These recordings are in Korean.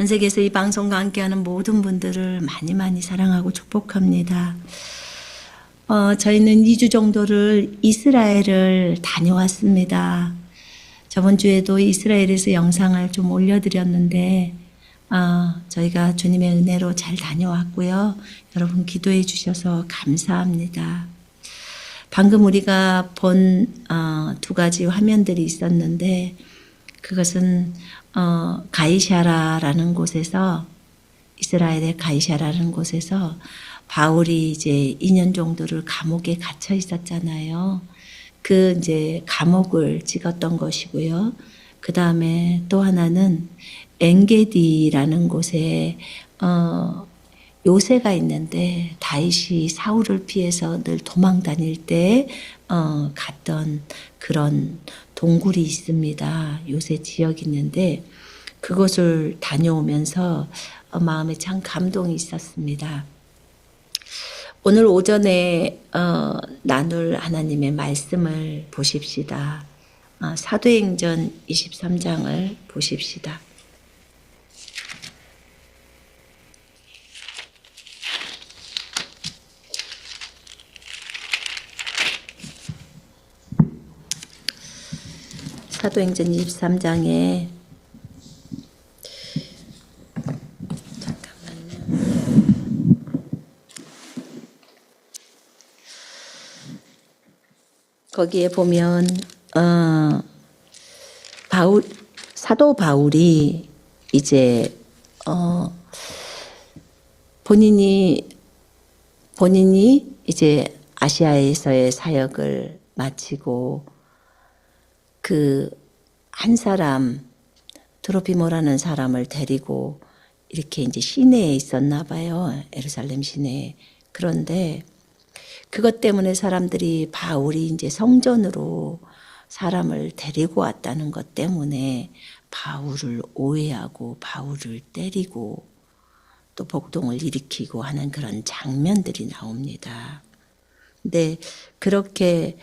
전 세계에서 이 방송과 함께하는 모든 분들을 많이 많이 사랑하고 축복합니다. 저희는 2주 정도를 이스라엘을 다녀왔습니다. 저번 주에도 이스라엘에서 영상을 좀 올려드렸는데 저희가 주님의 은혜로 잘 다녀왔고요. 여러분 기도해 주셔서 감사합니다. 방금 우리가 본 두 가지 화면들이 있었는데 그것은 가이샤라라는 곳에서 이스라엘의 가이샤라는 곳에서 바울이 이제 2년 정도를 감옥에 갇혀 있었잖아요. 그 이제 감옥을 찍었던 것이고요. 그 다음에 또 하나는 엔게디라는 곳에 요새가 있는데 다윗이 사울을 피해서 늘 도망 다닐 때 갔던 그런 동굴이 있습니다. 요새 지역이 있는데 그곳을 다녀오면서 마음에 참 감동이 있었습니다. 오늘 오전에 나눌 하나님의 말씀을 보십시다. 사도행전 23장을 보십시다. 사도행전 23장에 거기에 보면 사도 바울이 이제 본인이 이제 아시아에서의 사역을 마치고 그 한 사람 드로피모라는 사람을 데리고 이렇게 이제 시내에 있었나 봐요. 예루살렘 시내에. 그런데 그것 때문에 사람들이 바울이 이제 성전으로 사람을 데리고 왔다는 것 때문에 바울을 오해하고 바울을 때리고 또 복동을 일으키고 하는 그런 장면들이 나옵니다. 근데 그렇게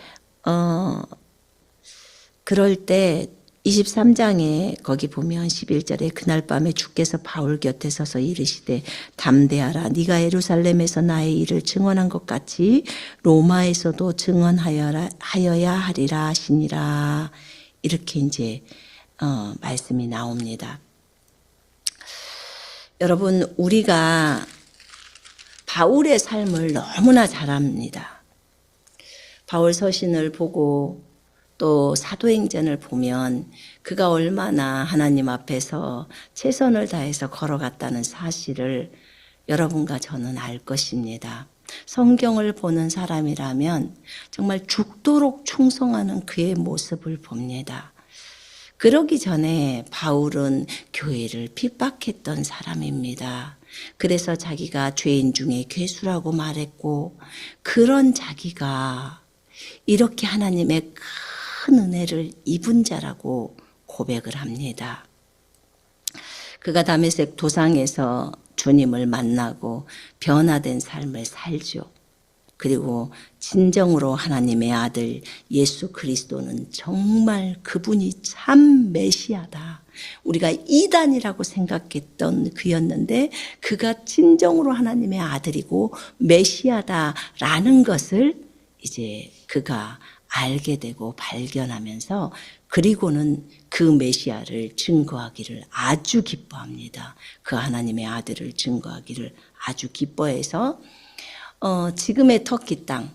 그럴 때 23장에 거기 보면 11절에 그날 밤에 주께서 바울 곁에 서서 이르시되 담대하라 네가 예루살렘에서 나의 일을 증언한 것 같이 로마에서도 증언하여야 하리라 하시니라. 이렇게 이제 말씀이 나옵니다. 여러분 우리가 바울의 삶을 너무나 잘 압니다. 바울 서신을 보고 또 사도행전을 보면 그가 얼마나 하나님 앞에서 최선을 다해서 걸어갔다는 사실을 여러분과 저는 알 것입니다. 성경을 보는 사람이라면 정말 죽도록 충성하는 그의 모습을 봅니다. 그러기 전에 바울은 교회를 핍박했던 사람입니다. 그래서 자기가 죄인 중에 괴수라고 말했고 그런 자기가 이렇게 하나님의 큰 은혜를 입은 자라고 고백을 합니다. 그가 다메섹 도상에서 주님을 만나고 변화된 삶을 살죠. 그리고 진정으로 하나님의 아들 예수 그리스도는 정말 그분이 참 메시아다. 우리가 이단이라고 생각했던 그였는데 그가 진정으로 하나님의 아들이고 메시아다라는 것을 이제 그가 알게 되고 발견하면서 그리고는 그 메시아를 증거하기를 아주 기뻐합니다. 그 하나님의 아들을 증거하기를 아주 기뻐해서 지금의 터키 땅,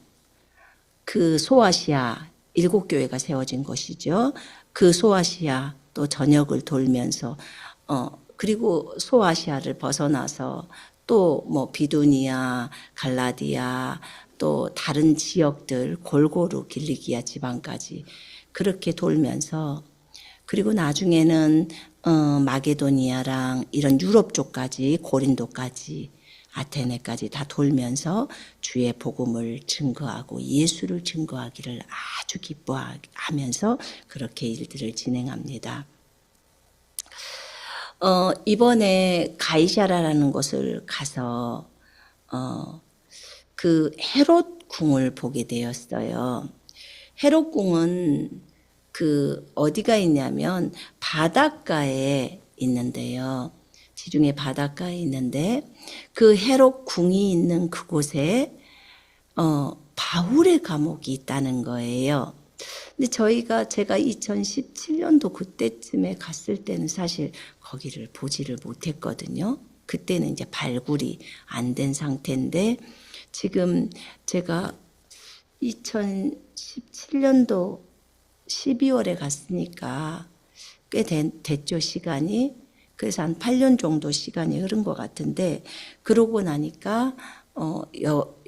그 소아시아 7교회가 세워진 것이죠. 그 소아시아 또 전역을 돌면서 그리고 소아시아를 벗어나서 또 뭐 비두니아, 갈라디아 또 다른 지역들 골고루 길리기아 지방까지 그렇게 돌면서 그리고 나중에는 마게도니아랑 이런 유럽 쪽까지 고린도까지 아테네까지 다 돌면서 주의 복음을 증거하고 예수를 증거하기를 아주 기뻐하면서 그렇게 일들을 진행합니다. 이번에 가이사라라는 곳을 가서 그 헤롯 궁을 보게 되었어요. 헤롯 궁은 그 어디가 있냐면 바닷가에 있는데요. 지중해 바닷가에 있는데 그 헤롯 궁이 있는 그곳에 바울의 감옥이 있다는 거예요. 근데 제가 2017년도 그때쯤에 갔을 때는 사실 거기를 보지를 못했거든요. 그때는 이제 발굴이 안 된 상태인데 지금 제가 2017년도 12월에 갔으니까 꽤 됐죠, 시간이. 그래서 한 8년 정도 시간이 흐른 것 같은데 그러고 나니까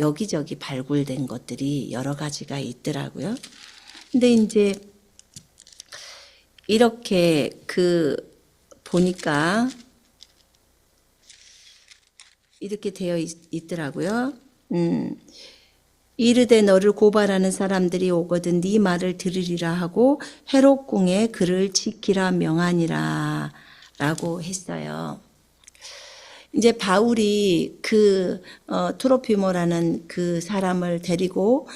여기저기 발굴된 것들이 여러 가지가 있더라고요. 근데 이제 이렇게 보니까 이렇게 되어 있더라고요. 이르되 너를 고발하는 사람들이 오거든 네 말을 들으리라 하고 헤롯 궁에 그를 지키라 명하니라 라고 했어요. 이제 바울이 트로피모라는 그 사람을 데리고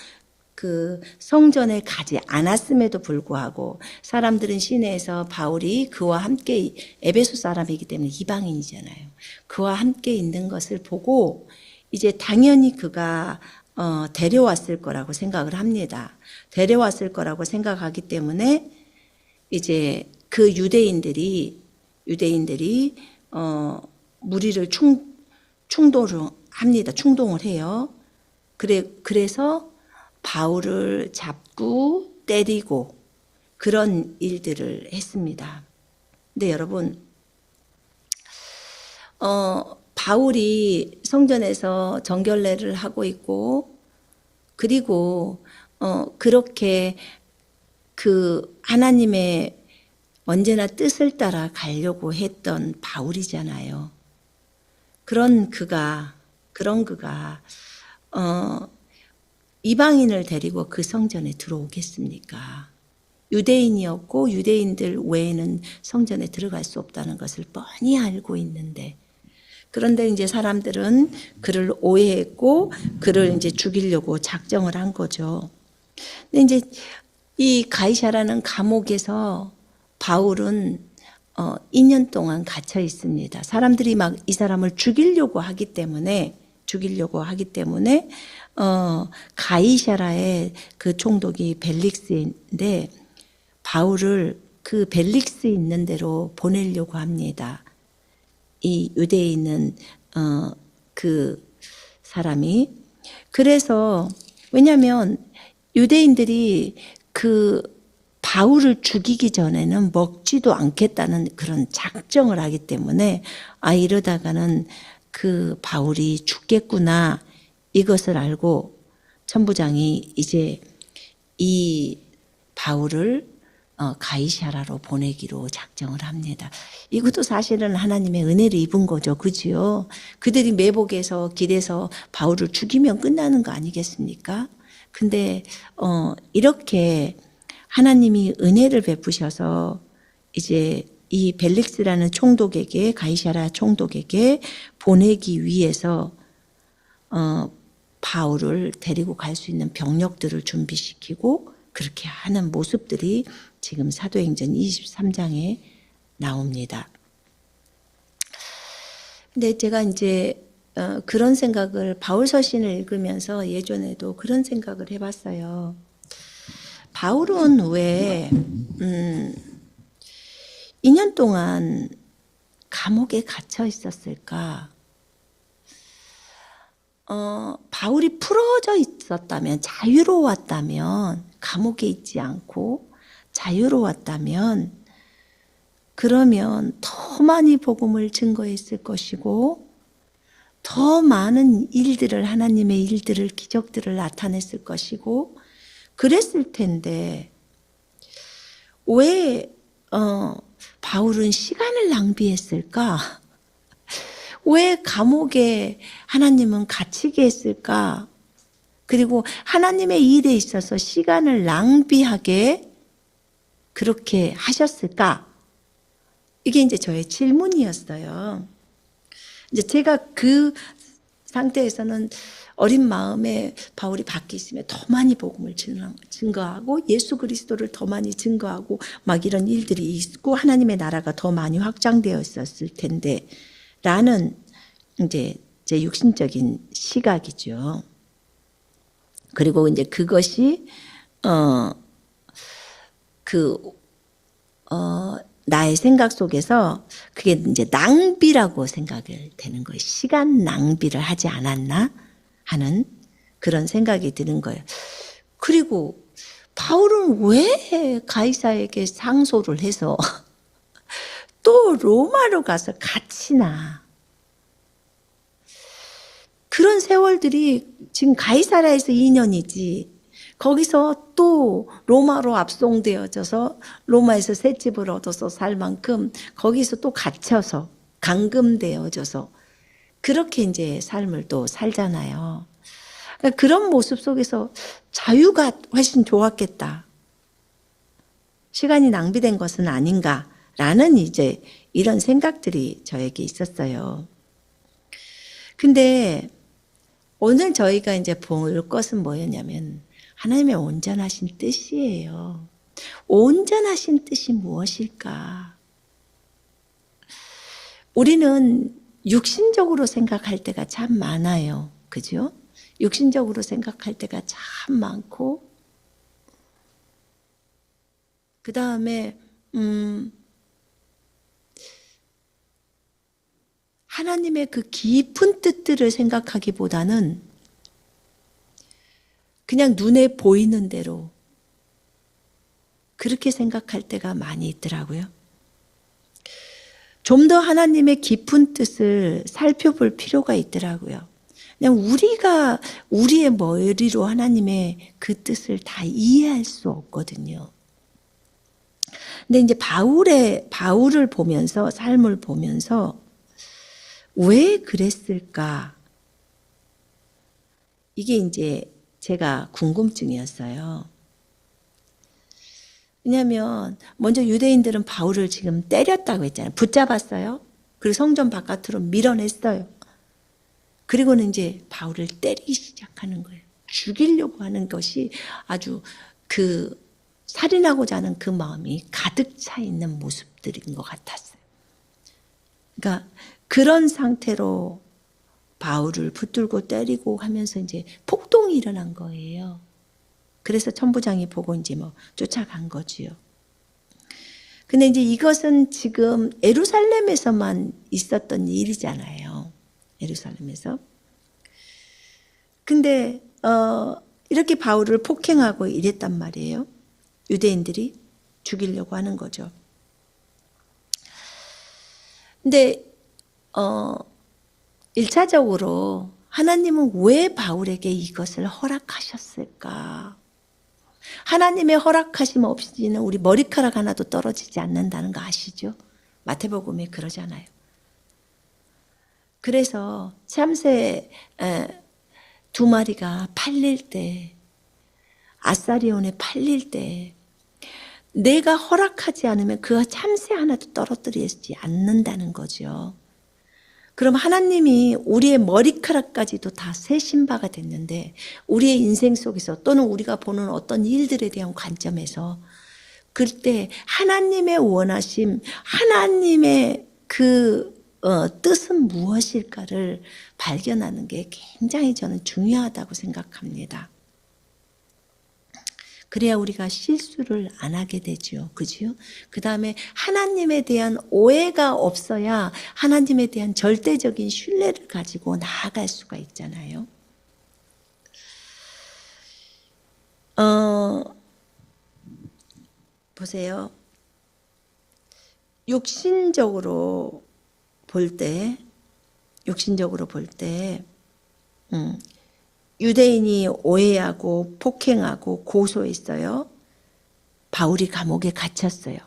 그 성전에 가지 않았음에도 불구하고 사람들은 시내에서 바울이 그와 함께 에베소 사람이기 때문에 이방인이잖아요. 그와 함께 있는 것을 보고 이제 당연히 그가 데려왔을 거라고 생각을 합니다. 데려왔을 거라고 생각하기 때문에 이제 그 유대인들이 무리를 충동을 합니다. 충동을 해요. 그래서 바울을 잡고 때리고 그런 일들을 했습니다. 근데 여러분, 바울이 성전에서 정결례를 하고 있고, 그리고 그렇게 그 하나님의 언제나 뜻을 따라 가려고 했던 바울이잖아요. 그런 그가 이방인을 데리고 그 성전에 들어오겠습니까? 유대인이었고 유대인들 외에는 성전에 들어갈 수 없다는 것을 뻔히 알고 있는데, 그런데 이제 사람들은 그를 오해했고 그를 이제 죽이려고 작정을 한 거죠. 근데 이제 이 가이사라는 감옥에서 바울은 2년 동안 갇혀 있습니다. 사람들이 막 이 사람을 죽이려고 하기 때문에 가이사라의 그 총독이 벨릭스인데 바울을 그 벨릭스 있는 데로 보내려고 합니다. 이 유대에 있는 그 사람이. 그래서 왜냐하면 유대인들이 그 바울을 죽이기 전에는 먹지도 않겠다는 그런 작정을 하기 때문에 이러다가는 그 바울이 죽겠구나 이것을 알고 천부장이 이제 이 바울을 가이사라로 보내기로 작정을 합니다. 이것도 사실은 하나님의 은혜를 입은 거죠. 그지요? 그들이 매복해서 길에서 바울을 죽이면 끝나는 거 아니겠습니까? 근데 이렇게 하나님이 은혜를 베푸셔서 이제 이 벨릭스라는 총독에게, 가이사라 총독에게 보내기 위해서 바울을 데리고 갈 수 있는 병력들을 준비시키고 그렇게 하는 모습들이 지금 사도행전 23장에 나옵니다. 근데 제가 이제 그런 생각을 바울 서신을 읽으면서 예전에도 그런 생각을 해봤어요. 바울은 왜 2년 동안 감옥에 갇혀 있었을까? 바울이 풀어져 있었다면, 자유로웠다면, 감옥에 있지 않고 자유로웠다면, 그러면 더 많이 복음을 증거했을 것이고, 더 많은 일들을, 하나님의 일들을, 기적들을 나타냈을 것이고, 그랬을 텐데, 왜 바울은 시간을 낭비했을까? 왜 감옥에 하나님은 갇히게 했을까? 그리고 하나님의 일에 있어서 시간을 낭비하게 그렇게 하셨을까? 이게 이제 저의 질문이었어요. 이제 제가 그 상태에서는 어린 마음에 바울이 밖에 있으면 더 많이 복음을 증거하고 예수 그리스도를 더 많이 증거하고 막 이런 일들이 있고 하나님의 나라가 더 많이 확장되어 있었을 텐데, 라는 이제 제 육신적인 시각이죠. 그리고 이제 그것이 나의 생각 속에서 그게 이제 낭비라고 생각을 되는 거예요. 시간 낭비를 하지 않았나 하는 그런 생각이 드는 거예요. 그리고 바울은 왜 가이사에게 상소를 해서 또 로마로 가서 갇히나. 그런 세월들이 지금 가이사라에서 2년이지 거기서 또 로마로 압송되어져서 로마에서 새 집을 얻어서 살 만큼 거기서 또 갇혀서 감금되어져서 그렇게 이제 삶을 또 살잖아요. 그러니까 그런 모습 속에서 자유가 훨씬 좋았겠다. 시간이 낭비된 것은 아닌가라는 이제 이런 생각들이 저에게 있었어요. 근데 오늘 저희가 이제 볼 것은 뭐였냐면 하나님의 온전하신 뜻이에요. 온전하신 뜻이 무엇일까? 우리는 육신적으로 생각할 때가 참 많아요. 그죠? 육신적으로 생각할 때가 참 많고 그 다음에 하나님의 그 깊은 뜻들을 생각하기보다는 그냥 눈에 보이는 대로 그렇게 생각할 때가 많이 있더라고요. 좀 더 하나님의 깊은 뜻을 살펴볼 필요가 있더라고요. 그냥 우리가 우리의 머리로 하나님의 그 뜻을 다 이해할 수 없거든요. 근데 이제 바울을 보면서 삶을 보면서 왜 그랬을까? 이게 이제 제가 궁금증이었어요. 왜냐하면 먼저 유대인들은 바울을 지금 때렸다고 했잖아요. 붙잡았어요. 그리고 성전 바깥으로 밀어냈어요. 그리고는 이제 바울을 때리기 시작하는 거예요. 죽이려고 하는 것이 아주 그 살인하고자 하는 그 마음이 가득 차 있는 모습들인 것 같았어요. 그러니까 그런 상태로 바울을 붙들고 때리고 하면서 이제 폭동이 일어난 거예요. 그래서 천부장이 보고 이제 뭐 쫓아간 거지요. 근데 이제 이것은 지금 예루살렘에서만 있었던 일이잖아요. 예루살렘에서. 근데 이렇게 바울을 폭행하고 이랬단 말이에요. 유대인들이 죽이려고 하는 거죠. 근데 1차적으로 하나님은 왜 바울에게 이것을 허락하셨을까? 하나님의 허락하심 없이는 우리 머리카락 하나도 떨어지지 않는다는 거 아시죠? 마태복음에 그러잖아요. 그래서 참새 2마리가 팔릴 때, 아사리온에 팔릴 때 내가 허락하지 않으면 그 참새 하나도 떨어뜨리지 않는다는 거죠. 그럼 하나님이 우리의 머리카락까지도 다 세신 바가 됐는데 우리의 인생 속에서 또는 우리가 보는 어떤 일들에 대한 관점에서 그때 하나님의 원하심, 하나님의 그 뜻은 무엇일까를 발견하는 게 굉장히 저는 중요하다고 생각합니다. 그래야 우리가 실수를 안 하게 되죠. 그죠? 그 다음에 하나님에 대한 오해가 없어야 하나님에 대한 절대적인 신뢰를 가지고 나아갈 수가 있잖아요. 보세요. 육신적으로 볼 때 유대인이 오해하고 폭행하고 고소했어요. 바울이 감옥에 갇혔어요.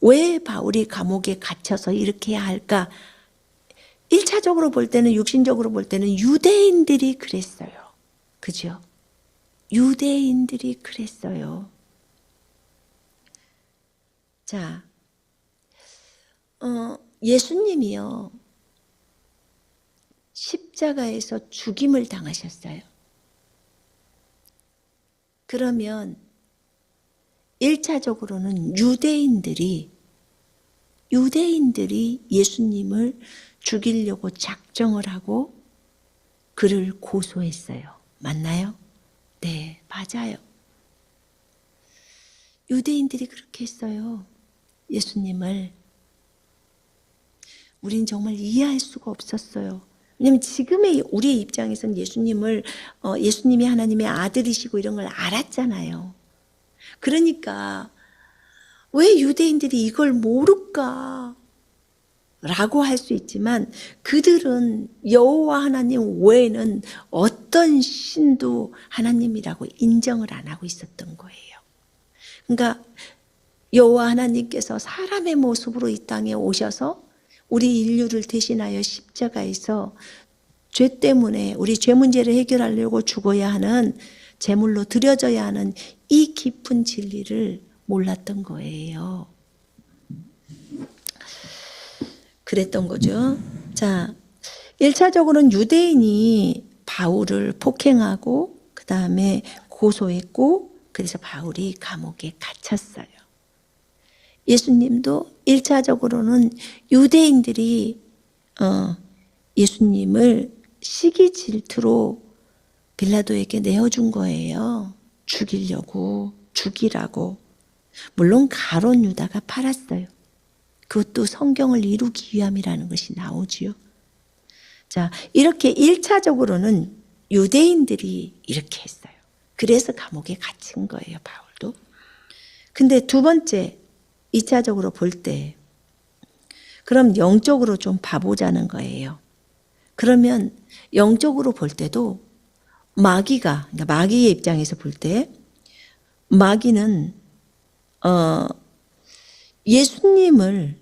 왜 바울이 감옥에 갇혀서 이렇게 해야 할까? 1차적으로 볼 때는 육신적으로 볼 때는 유대인들이 그랬어요. 그죠? 유대인들이 그랬어요. 자, 예수님이요. 십자가에서 죽임을 당하셨어요. 그러면 1차적으로는 유대인들이 유대인들이 예수님을 죽이려고 작정을 하고 그를 고소했어요. 맞나요? 네, 맞아요. 유대인들이 그렇게 했어요. 예수님을. 우린 정말 이해할 수가 없었어요. 왜냐하면 지금의 우리의 입장에서는 예수님이 하나님의 아들이시고 이런 걸 알았잖아요. 그러니까 왜 유대인들이 이걸 모를까? 라고 할 수 있지만 그들은 여호와 하나님 외에는 어떤 신도 하나님이라고 인정을 안 하고 있었던 거예요. 그러니까 여호와 하나님께서 사람의 모습으로 이 땅에 오셔서 우리 인류를 대신하여 십자가에서 죄 때문에 우리 죄 문제를 해결하려고 죽어야 하는 제물로 드려져야 하는 이 깊은 진리를 몰랐던 거예요. 그랬던 거죠. 자, 1차적으로는 유대인이 바울을 폭행하고 그 다음에 고소했고 그래서 바울이 감옥에 갇혔어요. 예수님도 1차적으로는 유대인들이 예수님을 시기 질투로 빌라도에게 내어준 거예요. 죽이라고. 물론 가룟 유다가 팔았어요. 그것도 성경을 이루기 위함이라는 것이 나오지요. 자, 이렇게 1차적으로는 유대인들이 이렇게 했어요. 그래서 감옥에 갇힌 거예요, 바울도. 근데 두 번째, 2차적으로 볼 때, 그럼 영적으로 좀 봐보자는 거예요. 그러면 영적으로 볼 때도 그러니까 마귀의 입장에서 볼 때, 마귀는 예수님을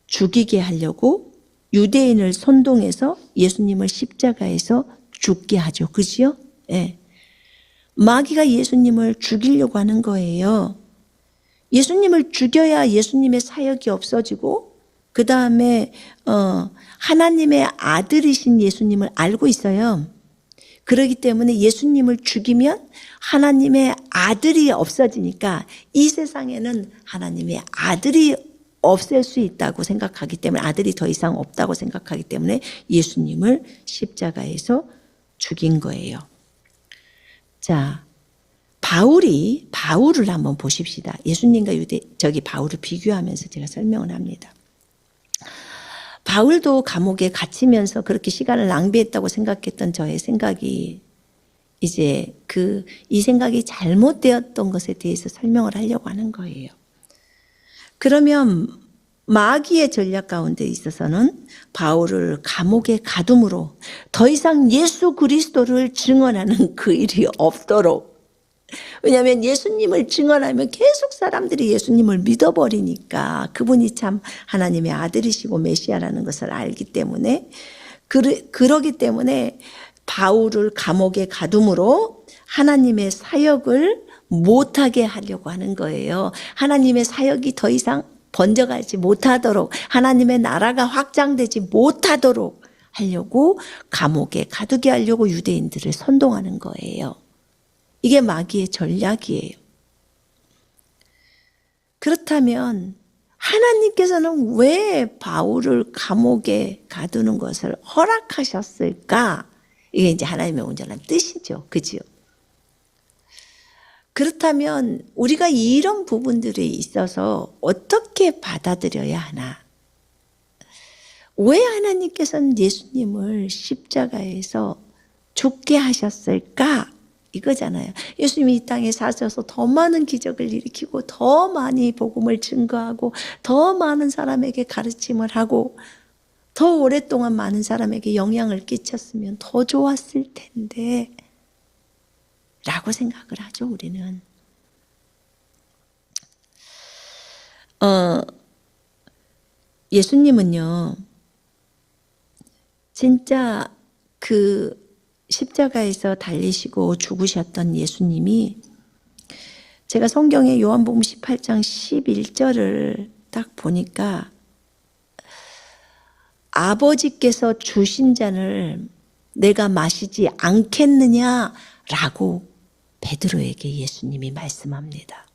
죽이게 하려고 유대인을 선동해서 예수님을 십자가에서 죽게 하죠. 그죠? 예. 마귀가 예수님을 죽이려고 하는 거예요. 예수님을 죽여야 예수님의 사역이 없어지고 그 다음에 하나님의 아들이신 예수님을 알고 있어요. 그렇기 때문에 예수님을 죽이면 하나님의 아들이 없어지니까 이 세상에는 하나님의 아들이 없앨 수 있다고 생각하기 때문에 아들이 더 이상 없다고 생각하기 때문에 예수님을 십자가에서 죽인 거예요. 자, 바울을 한번 보십시다. 예수님과 바울을 비교하면서 제가 설명을 합니다. 바울도 감옥에 갇히면서 그렇게 시간을 낭비했다고 생각했던 저의 생각이 이제 이 생각이 잘못되었던 것에 대해서 설명을 하려고 하는 거예요. 그러면 마귀의 전략 가운데 있어서는 바울을 감옥에 가둠으로 더 이상 예수 그리스도를 증언하는 그 일이 없도록, 왜냐하면 예수님을 증언하면 계속 사람들이 예수님을 믿어버리니까 그분이 참 하나님의 아들이시고 메시아라는 것을 알기 때문에 그러기 때문에 바울을 감옥에 가둠으로 하나님의 사역을 못하게 하려고 하는 거예요. 하나님의 사역이 더 이상 번져가지 못하도록, 하나님의 나라가 확장되지 못하도록 하려고 감옥에 가두게 하려고 유대인들을 선동하는 거예요. 이게 마귀의 전략이에요. 그렇다면 하나님께서는 왜 바울을 감옥에 가두는 것을 허락하셨을까? 이게 이제 하나님의 온전한 뜻이죠. 그죠? 그렇다면 우리가 이런 부분들에 있어서 어떻게 받아들여야 하나? 왜 하나님께서는 예수님을 십자가에서 죽게 하셨을까? 이거잖아요. 예수님이 이 땅에 사셔서 더 많은 기적을 일으키고 더 많이 복음을 증거하고 더 많은 사람에게 가르침을 하고 더 오랫동안 많은 사람에게 영향을 끼쳤으면 더 좋았을 텐데 라고 생각을 하죠, 우리는. 예수님은요, 진짜 십자가에서 달리시고 죽으셨던 예수님이, 제가 성경의 요한복음 18장 11절을 딱 보니까 아버지께서 주신 잔을 내가 마시지 않겠느냐라고 베드로에게 예수님이 말씀합니다.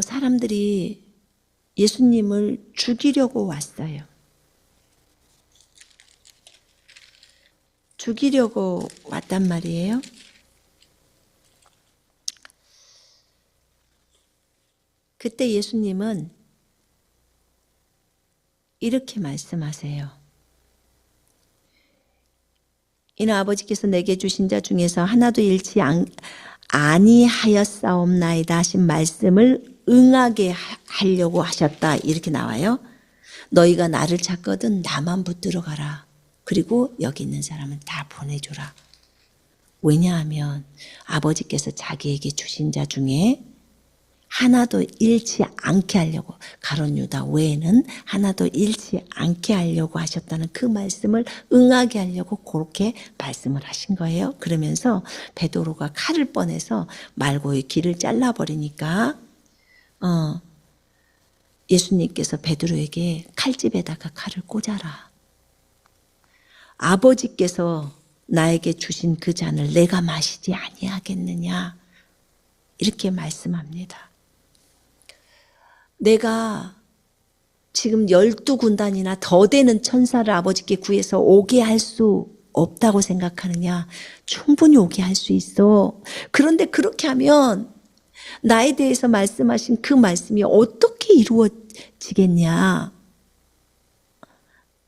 사람들이 예수님을 죽이려고 왔어요. 죽이려고 왔단 말이에요. 그때 예수님은 이렇게 말씀하세요. 이는 아버지께서 내게 주신 자 중에서 하나도 잃지 아니하였사옵나이다 하신 말씀을 응하게 하려고 하셨다. 이렇게 나와요. 너희가 나를 찾거든 나만 붙들어 가라. 그리고 여기 있는 사람은 다 보내줘라. 왜냐하면 아버지께서 자기에게 주신 자 중에 하나도 잃지 않게 하려고, 가룟 유다 외에는 하나도 잃지 않게 하려고 하셨다는 그 말씀을 응하게 하려고 그렇게 말씀을 하신 거예요. 그러면서 베드로가 칼을 꺼내서 말고의 길을 잘라버리니까 예수님께서 베드로에게 칼집에다가 칼을 꽂아라. 아버지께서 나에게 주신 그 잔을 내가 마시지 아니하겠느냐, 이렇게 말씀합니다. 내가 지금 12군단이나 더 되는 천사를 아버지께 구해서 오게 할 수 없다고 생각하느냐? 충분히 오게 할 수 있어. 그런데 그렇게 하면 나에 대해서 말씀하신 그 말씀이 어떻게 이루어지겠냐?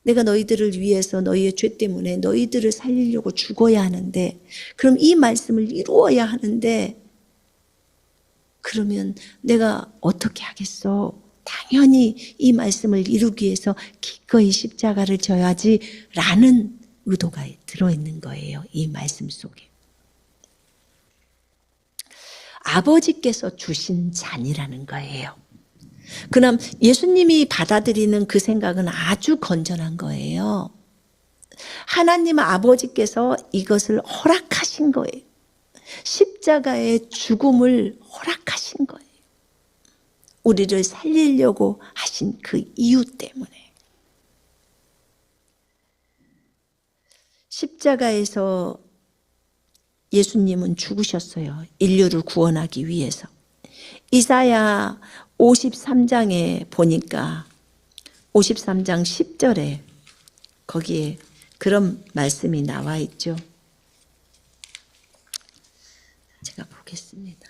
내가 너희들을 위해서 너희의 죄 때문에 너희들을 살리려고 죽어야 하는데, 그럼 이 말씀을 이루어야 하는데, 그러면 내가 어떻게 하겠어? 당연히 이 말씀을 이루기 위해서 기꺼이 십자가를 져야지 라는 의도가 들어있는 거예요. 이 말씀 속에. 아버지께서 주신 잔이라는 거예요. 그럼 예수님이 받아들이는 그 생각은 아주 건전한 거예요. 하나님 아버지께서 이것을 허락하신 거예요. 십자가의 죽음을 허락하신 거예요. 우리를 살리려고 하신 그 이유 때문에. 십자가에서 예수님은 죽으셨어요. 인류를 구원하기 위해서. 이사야 53장에 보니까 53장 10절에 거기에 그런 말씀이 나와 있죠. 제가 보겠습니다.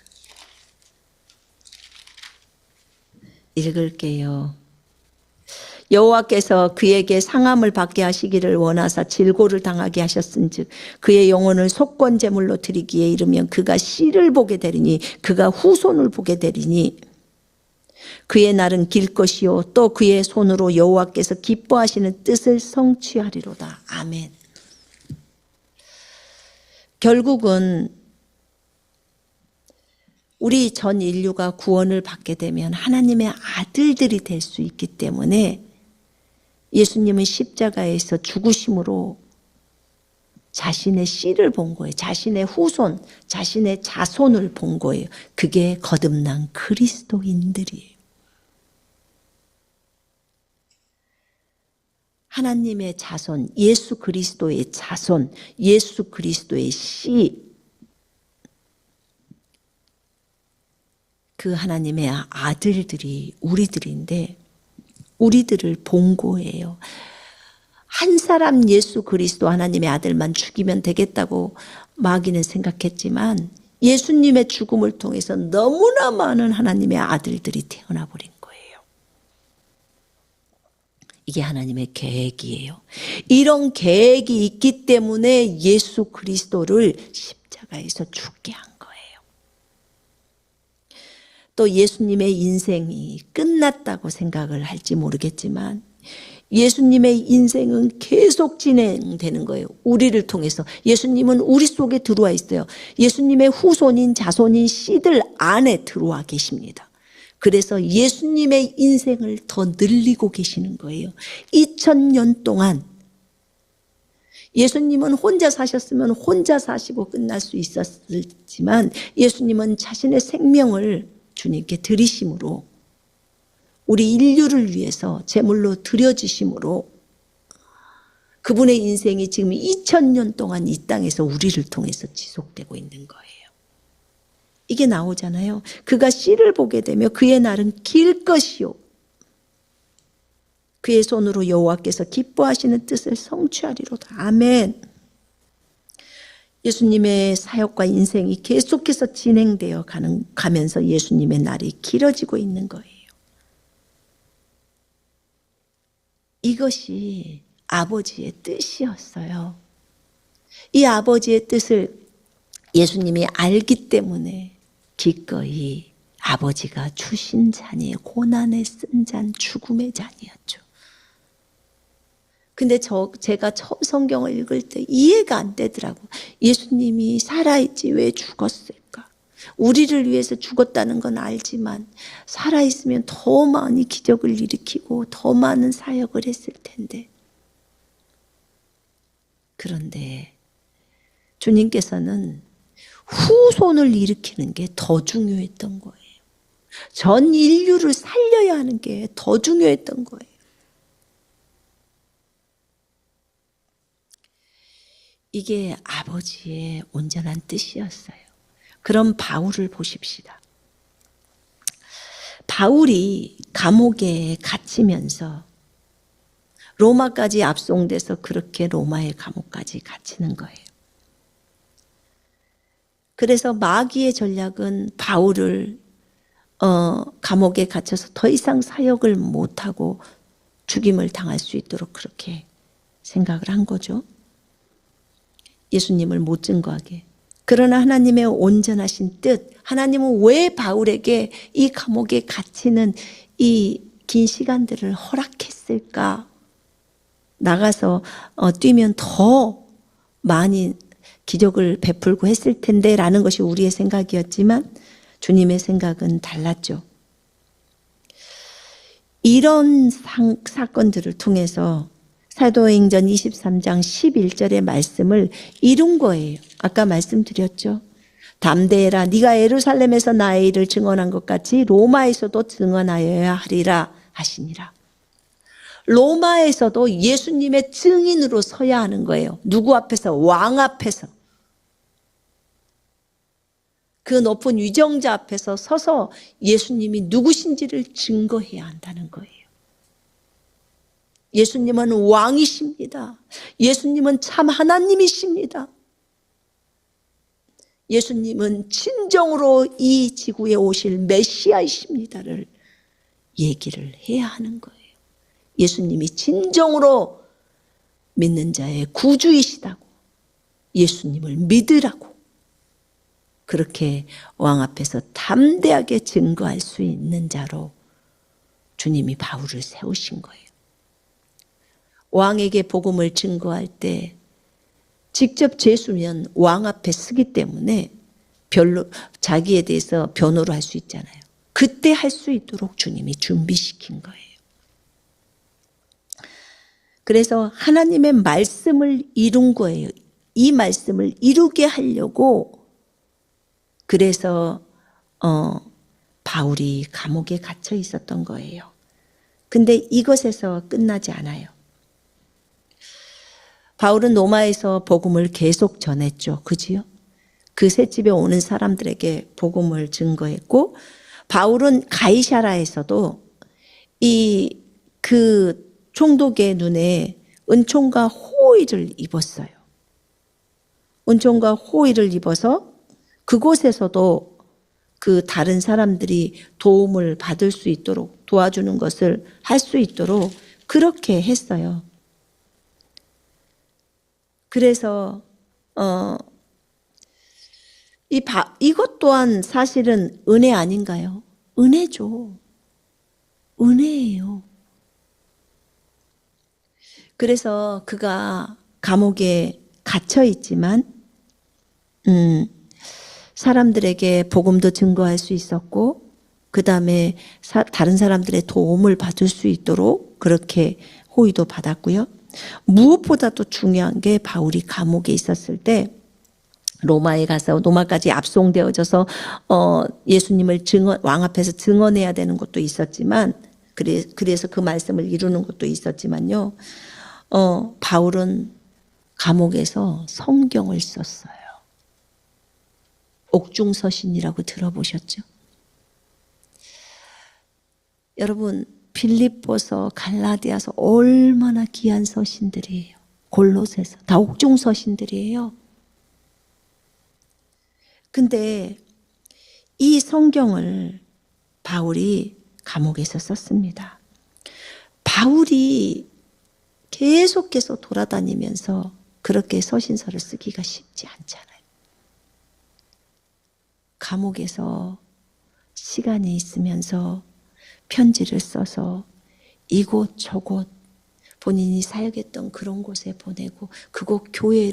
읽을게요. 여호와께서 그에게 상함을 받게 하시기를 원하사 질고를 당하게 하셨은즉 그의 영혼을 속건 제물로 드리기에 이르면 그가 씨를 보게 되리니 그가 후손을 보게 되리니 그의 날은 길 것이요 또 그의 손으로 여호와께서 기뻐하시는 뜻을 성취하리로다. 아멘. 결국은 우리 전 인류가 구원을 받게 되면 하나님의 아들들이 될 수 있기 때문에 예수님은 십자가에서 죽으심으로 자신의 씨를 본 거예요. 자신의 후손, 자신의 자손을 본 거예요. 그게 거듭난 그리스도인들이에요. 하나님의 자손, 예수 그리스도의 자손, 예수 그리스도의 씨, 그 하나님의 아들들이 우리들인데 우리들을 본 거예요. 한 사람 예수 그리스도 하나님의 아들만 죽이면 되겠다고 마귀는 생각했지만 예수님의 죽음을 통해서 너무나 많은 하나님의 아들들이 태어나 버린 거예요. 이게 하나님의 계획이에요. 이런 계획이 있기 때문에 예수 그리스도를 십자가에서 죽게 한 거예요. 또 예수님의 인생이 끝났다고 생각을 할지 모르겠지만 예수님의 인생은 계속 진행되는 거예요. 우리를 통해서. 예수님은 우리 속에 들어와 있어요. 예수님의 후손인 자손인 씨들 안에 들어와 계십니다. 그래서 예수님의 인생을 더 늘리고 계시는 거예요. 2000년 동안 예수님은 혼자 사셨으면 혼자 사시고 끝날 수 있었지만 예수님은 자신의 생명을 주님께 드리심으로 우리 인류를 위해서 제물로 드려지심으로 그분의 인생이 지금 2000년 동안 이 땅에서 우리를 통해서 지속되고 있는 거예요. 이게 나오잖아요. 그가 씨를 보게 되며 그의 날은 길 것이요. 그의 손으로 여호와께서 기뻐하시는 뜻을 성취하리로다. 아멘. 예수님의 사역과 인생이 계속해서 진행되어 가면서 예수님의 날이 길어지고 있는 거예요. 이것이 아버지의 뜻이었어요. 이 아버지의 뜻을 예수님이 알기 때문에 기꺼이 아버지가 주신 잔이 고난의 쓴 잔, 죽음의 잔이었죠. 근데 제가 처음 성경을 읽을 때 이해가 안 되더라고. 예수님이 살아있지 왜 죽었을까? 우리를 위해서 죽었다는 건 알지만 살아있으면 더 많이 기적을 일으키고 더 많은 사역을 했을 텐데. 그런데 주님께서는 후손을 일으키는 게 더 중요했던 거예요. 전 인류를 살려야 하는 게 더 중요했던 거예요. 이게 아버지의 온전한 뜻이었어요. 그럼 바울을 보십시다. 바울이 감옥에 갇히면서 로마까지 압송돼서 그렇게 로마의 감옥까지 갇히는 거예요. 그래서 마귀의 전략은 바울을 감옥에 갇혀서 더 이상 사역을 못하고 죽임을 당할 수 있도록 그렇게 생각을 한 거죠. 예수님을 못 증거하게. 그러나 하나님의 온전하신 뜻, 하나님은 왜 바울에게 이 감옥에 갇히는 이 긴 시간들을 허락했을까? 나가서 뛰면 더 많이 기적을 베풀고 했을 텐데 라는 것이 우리의 생각이었지만 주님의 생각은 달랐죠. 이런 사건들을 통해서 사도행전 23장 11절의 말씀을 이룬 거예요. 아까 말씀드렸죠. 담대해라. 네가 예루살렘에서 나의 일을 증언한 것 같이 로마에서도 증언하여야 하리라 하시니라. 로마에서도 예수님의 증인으로 서야 하는 거예요. 누구 앞에서? 왕 앞에서. 그 높은 위정자 앞에서 서서 예수님이 누구신지를 증거해야 한다는 거예요. 예수님은 왕이십니다. 예수님은 참 하나님이십니다. 예수님은 진정으로 이 지구에 오실 메시아이십니다를 얘기를 해야 하는 거예요. 예수님이 진정으로 믿는 자의 구주이시다고, 예수님을 믿으라고, 그렇게 왕 앞에서 담대하게 증거할 수 있는 자로 주님이 바울을 세우신 거예요. 왕에게 복음을 증거할 때 직접 제수면 왕 앞에 서기 때문에 별로 자기에 대해서 변호를 할 수 있잖아요. 그때 할 수 있도록 주님이 준비시킨 거예요. 그래서 하나님의 말씀을 이룬 거예요. 이 말씀을 이루게 하려고 그래서 바울이 감옥에 갇혀 있었던 거예요. 근데 이것에서 끝나지 않아요. 바울은 로마에서 복음을 계속 전했죠. 그지요? 그 셋집에 오는 사람들에게 복음을 증거했고, 바울은 가이사라에서도 그 총독의 눈에 은총과 호의를 입었어요. 은총과 호의를 입어서 그곳에서도 그 다른 사람들이 도움을 받을 수 있도록 도와주는 것을 할 수 있도록 그렇게 했어요. 그래서 이것 또한 사실은 은혜 아닌가요? 은혜죠. 은혜예요. 그래서 그가 감옥에 갇혀 있지만 사람들에게 복음도 증거할 수 있었고, 그 다음에 다른 사람들의 도움을 받을 수 있도록 그렇게 호의도 받았고요. 무엇보다도 중요한 게 바울이 감옥에 있었을 때 로마에 가서 로마까지 압송되어져서 예수님을 왕 앞에서 증언해야 되는 것도 있었지만, 그래서 그 말씀을 이루는 것도 있었지만요. 바울은 감옥에서 성경을 썼어요. 옥중서신이라고 들어보셨죠? 여러분, 빌립보서, 갈라디아서 얼마나 귀한 서신들이에요. 골로새서 다 옥중서신들이에요. 근데 이 성경을 바울이 감옥에서 썼습니다. 바울이 계속해서 돌아다니면서 그렇게 서신서를 쓰기가 쉽지 않잖아요. 감옥에서 시간이 있으면서 편지를 써서 이곳 저곳 본인이 사역했던 그런 곳에 보내고 그곳 교회에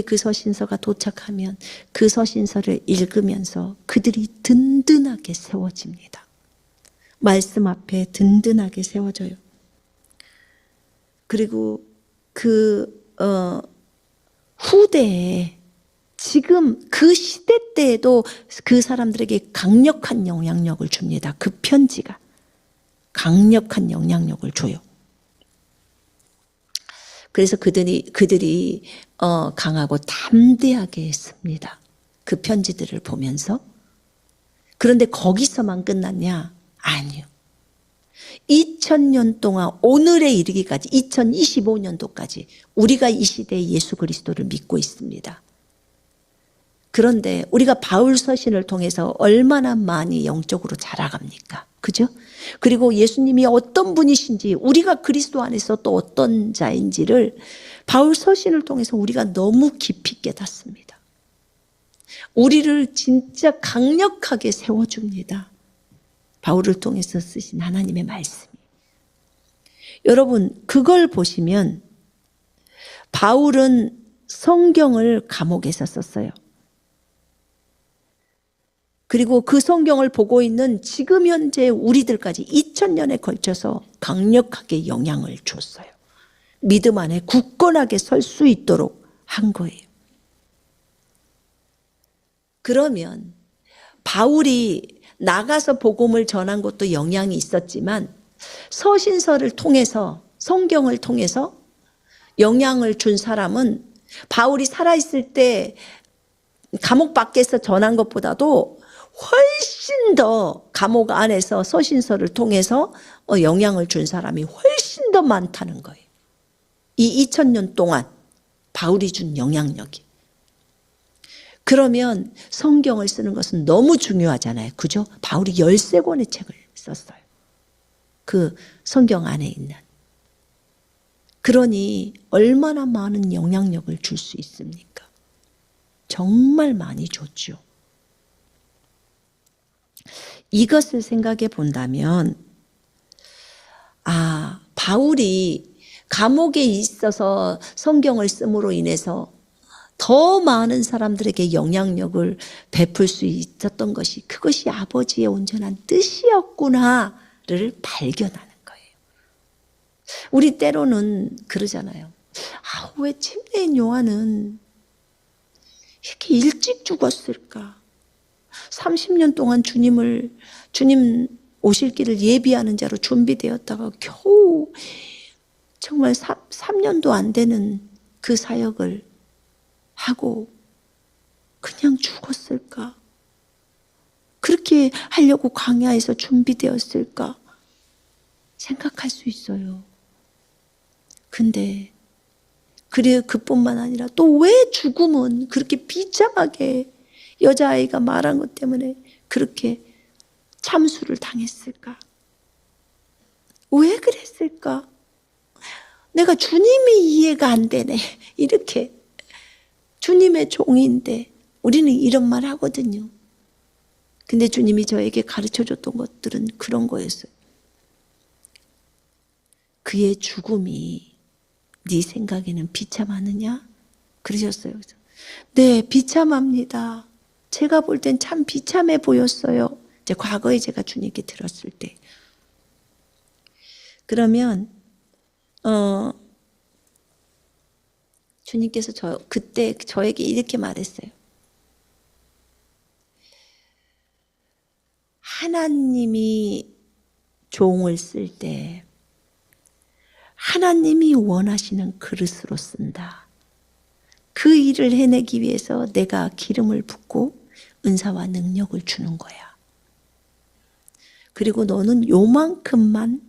그 서신서가 도착하면 그 서신서를 읽으면서 그들이 든든하게 세워집니다. 말씀 앞에 든든하게 세워져요. 그리고 후대에 지금 그 시대 때에도 그 사람들에게 강력한 영향력을 줍니다. 그 편지가 강력한 영향력을 줘요. 그래서 그들이 강하고 담대하게 씁니다. 그 편지들을 보면서. 그런데 거기서만 끝났냐? 아니요. 2000년 동안 오늘에 이르기까지 2025년도까지 우리가 이 시대에 예수 그리스도를 믿고 있습니다. 그런데 우리가 바울 서신을 통해서 얼마나 많이 영적으로 자라갑니까? 그죠? 그리고 예수님이 어떤 분이신지 우리가 그리스도 안에서 또 어떤 자인지를 바울 서신을 통해서 우리가 너무 깊이 깨닫습니다. 우리를 진짜 강력하게 세워줍니다. 바울을 통해서 쓰신 하나님의 말씀이. 여러분, 그걸 보시면 바울은 성경을 감옥에서 썼어요. 그리고 그 성경을 보고 있는 지금 현재 우리들까지 2000년에 걸쳐서 강력하게 영향을 줬어요. 믿음 안에 굳건하게 설 수 있도록 한 거예요. 그러면 바울이 나가서 복음을 전한 것도 영향이 있었지만 서신서를 통해서 성경을 통해서 영향을 준 사람은 바울이 살아있을 때 감옥 밖에서 전한 것보다도 훨씬 더 감옥 안에서 서신서를 통해서 영향을 준 사람이 훨씬 더 많다는 거예요. 이 2000년 동안 바울이 준 영향력이. 그러면 성경을 쓰는 것은 너무 중요하잖아요. 그죠? 바울이 13권의 책을 썼어요. 그 성경 안에 있는. 그러니 얼마나 많은 영향력을 줄 수 있습니까? 정말 많이 줬죠. 이것을 생각해 본다면 바울이 감옥에 있어서 성경을 씀으로 인해서 더 많은 사람들에게 영향력을 베풀 수 있었던 것이 그것이 아버지의 온전한 뜻이었구나를 발견하는 거예요. 우리 때로는 그러잖아요. 왜 침례인 요한은 이렇게 일찍 죽었을까? 30년 동안 주님 오실 길을 예비하는 자로 준비되었다가 겨우 정말 3년도 안 되는 그 사역을 하고 그냥 죽었을까? 그렇게 하려고 광야에서 준비되었을까? 생각할 수 있어요. 근데 그뿐만 아니라 또 왜 죽음은 그렇게 비참하게 여자아이가 말한 것 때문에 그렇게 참수를 당했을까? 왜 그랬을까? 내가 주님이 이해가 안 되네. 이렇게 주님의 종인데 우리는 이런 말 하거든요. 근데 주님이 저에게 가르쳐줬던 것들은 그런 거였어요. 그의 죽음이 네 생각에는 비참하느냐? 그러셨어요. 네, 비참합니다. 제가 볼 땐 참 비참해 보였어요. 이제 과거에 제가 주님께 들었을 때. 그러면 주님께서 그때 저에게 이렇게 말했어요. 하나님이 종을 쓸 때 하나님이 원하시는 그릇으로 쓴다. 그 일을 해내기 위해서 내가 기름을 붓고 은사와 능력을 주는 거야. 그리고 너는 요만큼만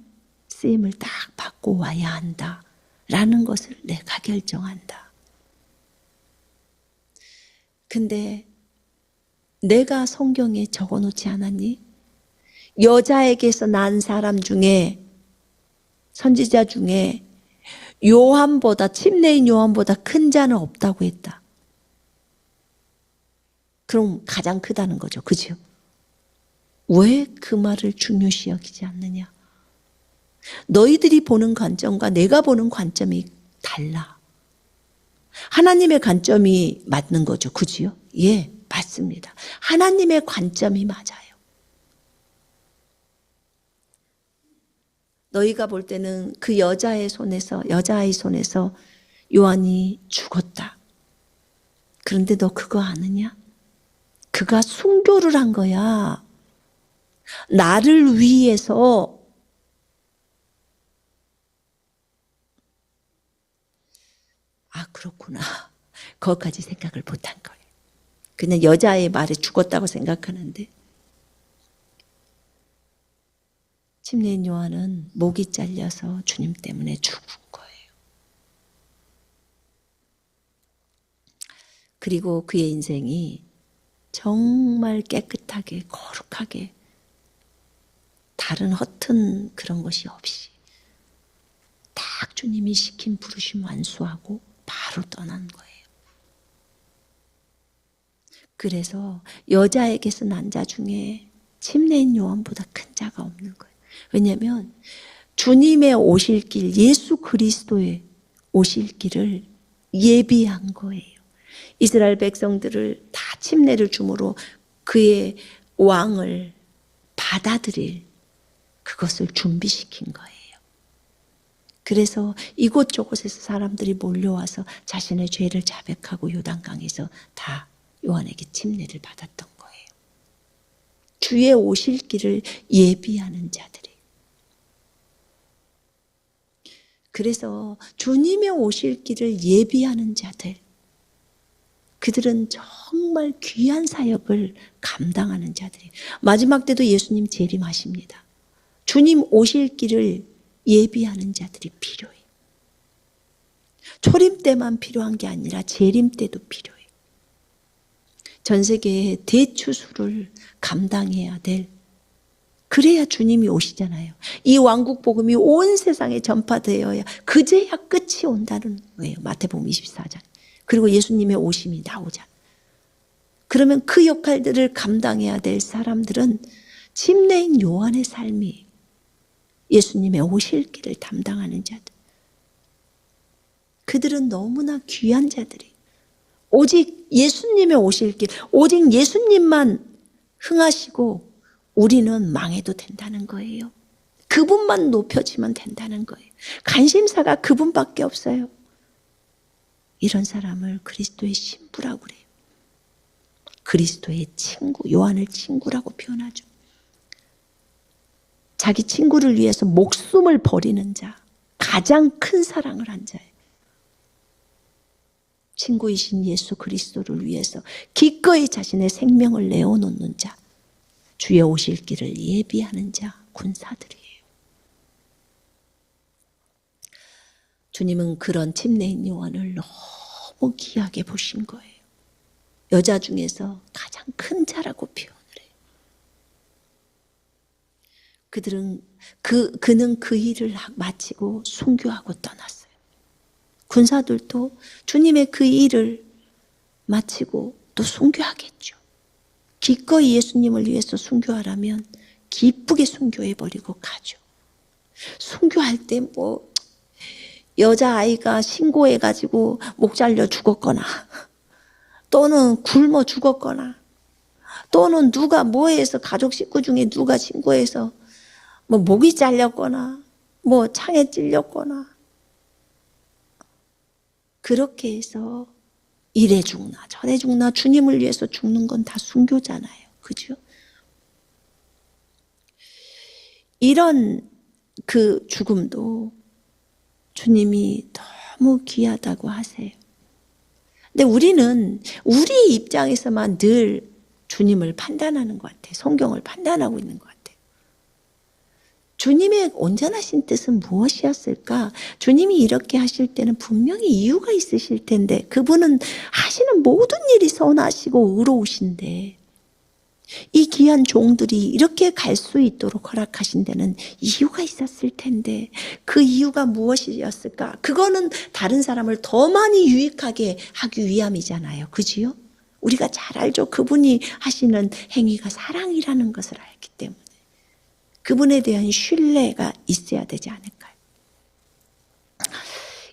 쓰임을 딱 받고 와야 한다 라는 것을 내가 결정한다. 근데 내가 성경에 적어놓지 않았니? 여자에게서 난 사람 중에, 선지자 중에 요한보다, 침례인 요한보다 큰 자는 없다고 했다. 그럼 가장 크다는 거죠. 그죠? 왜 그 말을 중요시 여기지 않느냐? 너희들이 보는 관점과 내가 보는 관점이 달라. 하나님의 관점이 맞는 거죠. 그지요? 예, 맞습니다. 하나님의 관점이 맞아요. 너희가 볼 때는 그 여자아이 손에서 요한이 죽었다. 그런데 너 그거 아느냐? 그가 순교를 한 거야. 나를 위해서. 아, 그렇구나. 거기까지 생각을 못한 거예요. 그냥 여자의 말에 죽었다고 생각하는데, 침례인 요한은 목이 잘려서 주님 때문에 죽은 거예요. 그리고 그의 인생이 정말 깨끗하게, 거룩하게, 다른 허튼 그런 것이 없이 딱 주님이 시킨 부르심 완수하고 바로 떠난 거예요. 그래서 여자에게서 난 자 중에 침례인 요한보다 큰 자가 없는 거예요. 왜냐하면 주님의 오실 길, 예수 그리스도의 오실 길을 예비한 거예요. 이스라엘 백성들을 다 침례를 주므로 그의 왕을 받아들일 그것을 준비시킨 거예요. 그래서 이곳저곳에서 사람들이 몰려와서 자신의 죄를 자백하고 요단강에서 다 요한에게 침례를 받았던 거예요. 주의 오실 길을 예비하는 자들이. 그래서 주님의 오실 길을 예비하는 자들, 그들은 정말 귀한 사역을 감당하는 자들이. 마지막 때도 예수님 재림하십니다. 주님 오실 길을 예비하는 자들이 필요해. 초림 때만 필요한 게 아니라 재림 때도 필요해. 전 세계의 대추수를 감당해야 될, 그래야 주님이 오시잖아요. 이 왕국 복음이 온 세상에 전파되어야 그제야 끝이 온다는 거예요. 마태복음 24장. 그리고 예수님의 오심이 나오자. 그러면 그 역할들을 감당해야 될 사람들은 침례인 요한의 삶이 예수님의 오실 길을 담당하는 자들. 그들은 너무나 귀한 자들이. 오직 예수님의 오실 길, 오직 예수님만 흥하시고 우리는 망해도 된다는 거예요. 그분만 높여지면 된다는 거예요. 관심사가 그분밖에 없어요. 이런 사람을 그리스도의 신부라고 그래요. 그리스도의 친구, 요한을 친구라고 표현하죠. 자기 친구를 위해서 목숨을 버리는 자, 가장 큰 사랑을 한 자예요. 친구이신 예수 그리스도를 위해서 기꺼이 자신의 생명을 내어놓는 자, 주의 오실 길을 예비하는 자, 군사들이에요. 주님은 그런 침례인 요한을 너무 귀하게 보신 거예요. 여자 중에서 가장 큰 자라고 표현을 해요. 그는 그 일을 마치고 순교하고 떠났어요. 군사들도 주님의 그 일을 마치고 또 순교하겠죠. 기꺼이 예수님을 위해서 순교하라면 기쁘게 순교해버리고 가죠. 순교할 때 여자아이가 신고해가지고 목 잘려 죽었거나, 또는 굶어 죽었거나, 또는 누가 뭐해서 가족 식구 중에 누가 신고해서 목이 잘렸거나 창에 찔렸거나, 그렇게 해서 이래 죽나 저래 죽나 주님을 위해서 죽는 건 다 순교잖아요. 그죠? 이런 그 죽음도 주님이 너무 귀하다고 하세요. 근데 우리는 우리 입장에서만 늘 주님을 판단하는 것 같아요. 성경을 판단하고 있는 것 같아요. 주님의 온전하신 뜻은 무엇이었을까? 주님이 이렇게 하실 때는 분명히 이유가 있으실 텐데 그분은 하시는 모든 일이 선하시고 의로우신데 이 귀한 종들이 이렇게 갈 수 있도록 허락하신 데는 이유가 있었을 텐데 그 이유가 무엇이었을까? 그거는 다른 사람을 더 많이 유익하게 하기 위함이잖아요. 그지요? 우리가 잘 알죠. 그분이 하시는 행위가 사랑이라는 것을 알기 때문에 그분에 대한 신뢰가 있어야 되지 않을까요?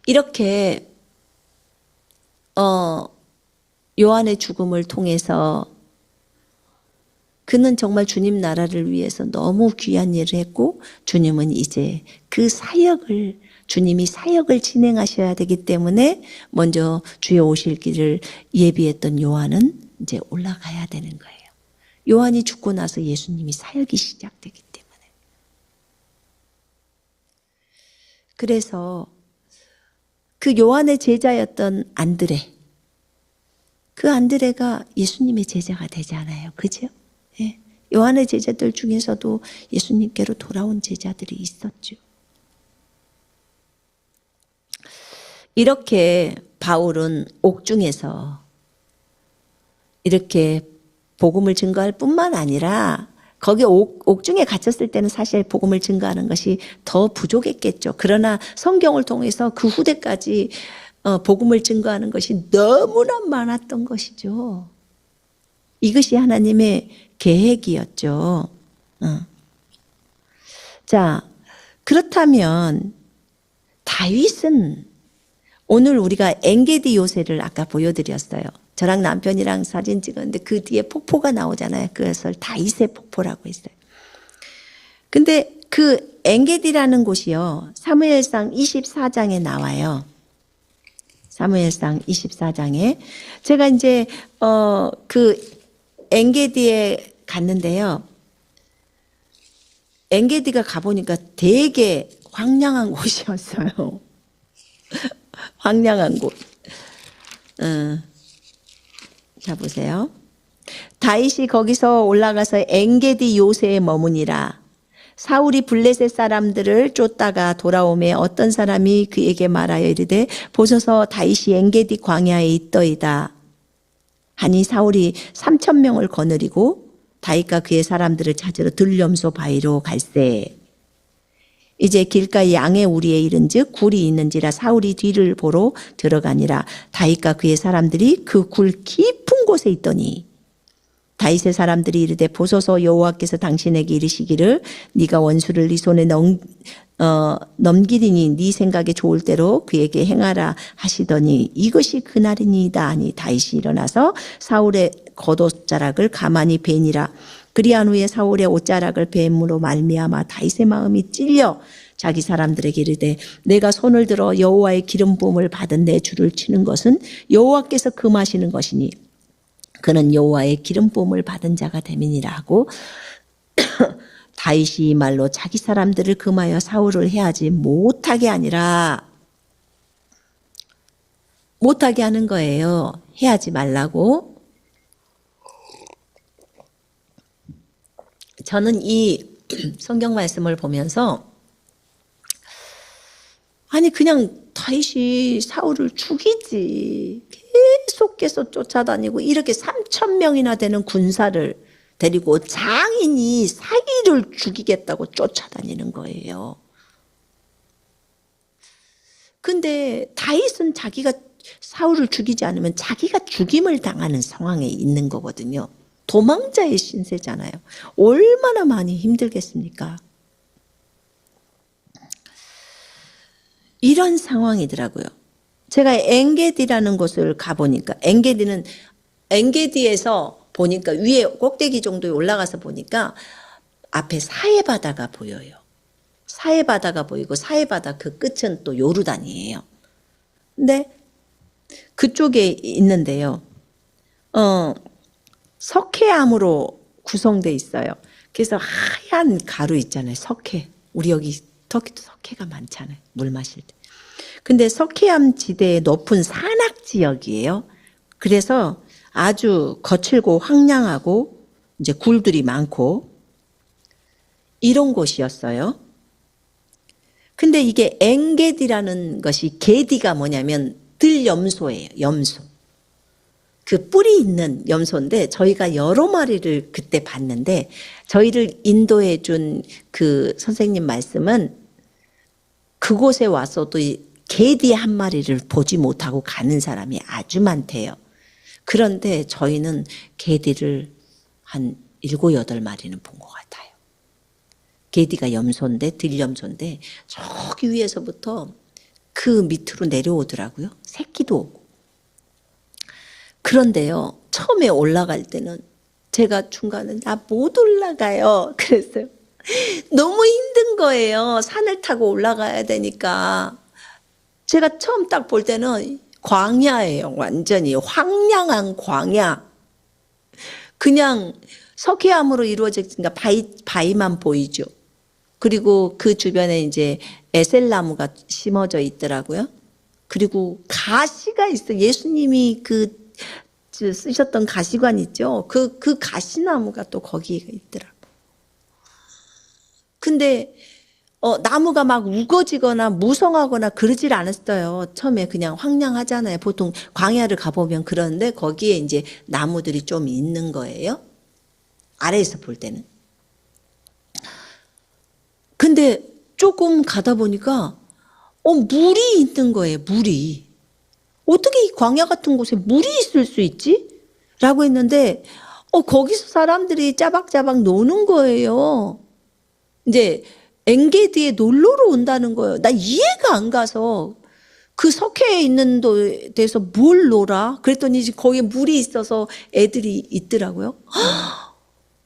이렇게 요한의 죽음을 통해서 그는 정말 주님 나라를 위해서 너무 귀한 일을 했고 주님은 이제 그 사역을 주님이 사역을 진행하셔야 되기 때문에 먼저 주의 오실 길을 예비했던 요한은 이제 올라가야 되는 거예요. 요한이 죽고 나서 예수님이 사역이 시작되기 때문에. 그래서 그 요한의 제자였던 안드레, 그 안드레가 예수님의 제자가 되잖아요. 그죠? 예. 요한의 제자들 중에서도 예수님께로 돌아온 제자들이 있었죠. 이렇게 바울은 옥중에서 이렇게 복음을 증거할 뿐만 아니라 거기 옥중에 갇혔을 때는 사실 복음을 증거하는 것이 더 부족했겠죠. 그러나 성경을 통해서 그 후대까지 복음을 증거하는 것이 너무나 많았던 것이죠. 이것이 하나님의 계획이었죠. 자, 그렇다면 다윗은 오늘 우리가 엔게디 요새를 아까 보여드렸어요. 저랑 남편이랑 사진 찍었는데 그 뒤에 폭포가 나오잖아요. 그것을 다윗의 폭포라고 했어요. 근데 그 엔게디라는 곳이요. 사무엘상 24장에 나와요. 사무엘상 24장에 제가 이제 그 엔게디에 갔는데요. 엔게디가 가보니까 되게 황량한 곳이었어요. 황량한 곳. 자 보세요. 다윗이 거기서 올라가서 엔게디 요새에 머무니라. 사울이 블레셋 사람들을 쫓다가 돌아오매 어떤 사람이 그에게 말하여 이르되 보소서 다윗이 엔게디 광야에 있더이다 하니 사울이 3,000명을 거느리고 다윗과 그의 사람들을 찾으러 들염소 바위로 갈새. 이제 길가에 양의 우리에 이른즉 굴이 있는지라 사울이 뒤를 보러 들어가니라. 다윗과 그의 사람들이 그 굴 깊은 곳에 있더니 다윗의 사람들이 이르되 보소서 여호와께서 당신에게 이르시기를 네가 원수를 네 손에 넘기리니 네 생각에 좋을 대로 그에게 행하라 하시더니 이것이 그날이니이다 하니 다윗이 일어나서 사울의 겉옷자락을 가만히 베니라. 그리한 후에 사울의 옷자락을 뱀으로 말미암아 다윗의 마음이 찔려 자기 사람들에게 이르되 내가 손을 들어 여호와의 기름 부음을 받은 내 주를 치는 것은 여호와께서 금하시는 것이니 그는 여호와의 기름 부음을 받은 자가 됨이니라 하고 다윗이 이 말로 자기 사람들을 금하여 사울을 해하지 못하게 아니라 못하게 하는 거예요. 해하지 말라고. 저는 이 성경 말씀을 보면서 아니 그냥 다윗이 사울을 죽이지 계속해서 쫓아다니고 이렇게 3,000명이나 되는 군사를 데리고 장인이 사기를 죽이겠다고 쫓아다니는 거예요. 근데 다윗은 자기가 사울을 죽이지 않으면 자기가 죽임을 당하는 상황에 있는 거거든요. 도망자의 신세잖아요. 얼마나 많이 힘들겠습니까? 이런 상황이더라고요. 제가 엔게디라는 곳을 가보니까 엔게디에서 보니까 위에 꼭대기 정도에 올라가서 보니까 앞에 사해바다가 보여요. 사해바다가 보이고 사해바다 그 끝은 또 요르단이에요. 근데 그쪽에 있는데요. 석회암으로 구성되어 있어요. 그래서 하얀 가루 있잖아요. 석회. 우리 여기 터키도 석회가 많잖아요. 물 마실 때. 근데 석회암 지대의 높은 산악 지역이에요. 그래서 아주 거칠고 황량하고 이제 굴들이 많고 이런 곳이었어요. 근데 이게 엥게디라는 것이 게디가 뭐냐면 들염소예요. 염소. 그 뿔이 있는 염소인데 저희가 여러 마리를 그때 봤는데 저희를 인도해 준 그 선생님 말씀은 그곳에 와서도 게디 한 마리를 보지 못하고 가는 사람이 아주 많대요. 그런데 저희는 게디를 한 7, 8마리는 본 것 같아요. 게디가 염소인데 들염소인데 저기 위에서부터 그 밑으로 내려오더라고요. 새끼도 오고. 그런데요, 처음에 올라갈 때는 제가 중간에 나 못 올라가요. 그랬어요. 너무 힘든 거예요. 산을 타고 올라가야 되니까. 제가 처음 딱 볼 때는 광야예요. 완전히 황량한 광야. 그냥 석회암으로 이루어졌으니까 바위만 보이죠. 그리고 그 주변에 이제 에셀나무가 심어져 있더라고요. 그리고 가시가 있어. 예수님이 쓰셨던 가시관 있죠. 그 가시나무가 또 거기에 있더라고요. 근데 나무가 막 우거지거나 무성하거나 그러질 않았어요. 처음에 그냥 황량하잖아요. 보통 광야를 가보면 그런데 거기에 이제 나무들이 좀 있는 거예요. 아래에서 볼 때는. 근데 조금 가다 보니까 물이 있는 거예요. 물이. 어떻게 이 광야 같은 곳에 물이 있을 수 있지? 라고 했는데 거기서 사람들이 짜박짜박 노는 거예요. 이제 엥게디에 놀러로 온다는 거예요. 나 이해가 안 가서 그 석회에 있는 데서 뭘 놀아? 그랬더니 거기에 물이 있어서 애들이 있더라고요.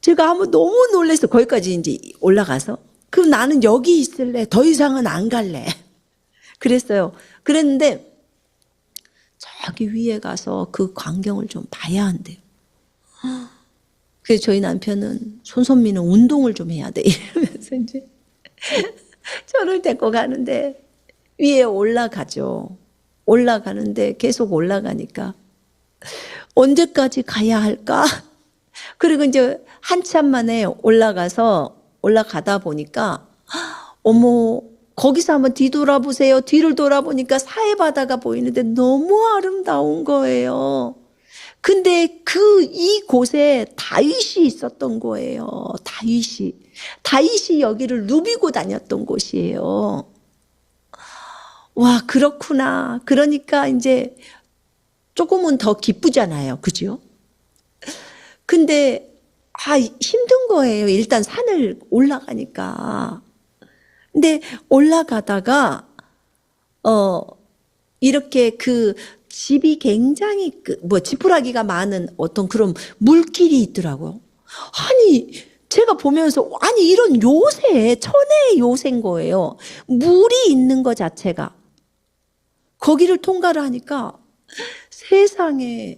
제가 너무 놀랐어요. 거기까지 이제 올라가서. 그럼 나는 여기 있을래. 더 이상은 안 갈래. 그랬어요. 그랬는데 저기 위에 가서 그 광경을 좀 봐야 한대요. 그래서 저희 남편은 손선미는 운동을 좀 해야 돼 이러면서 이제 저를 데리고 가는데 위에 올라가죠. 올라가는데 계속 올라가니까 언제까지 가야 할까? 그리고 이제 한참 만에 올라가다 보니까 어머 거기서 한번 뒤돌아보세요. 뒤를 돌아보니까 사해바다가 보이는데 너무 아름다운 거예요. 근데 이곳에 다윗이 있었던 거예요. 다윗이 여기를 누비고 다녔던 곳이에요. 와, 그렇구나. 그러니까 이제 조금은 더 기쁘잖아요. 그죠? 근데 힘든 거예요. 일단 산을 올라가니까. 근데 올라가다가 이렇게 그 집이 굉장히 지푸라기가 많은 어떤 그런 물길이 있더라고요. 아니 제가 보면서 이런 천혜의 요새인 거예요. 물이 있는 것 자체가. 거기를 통과를 하니까 세상에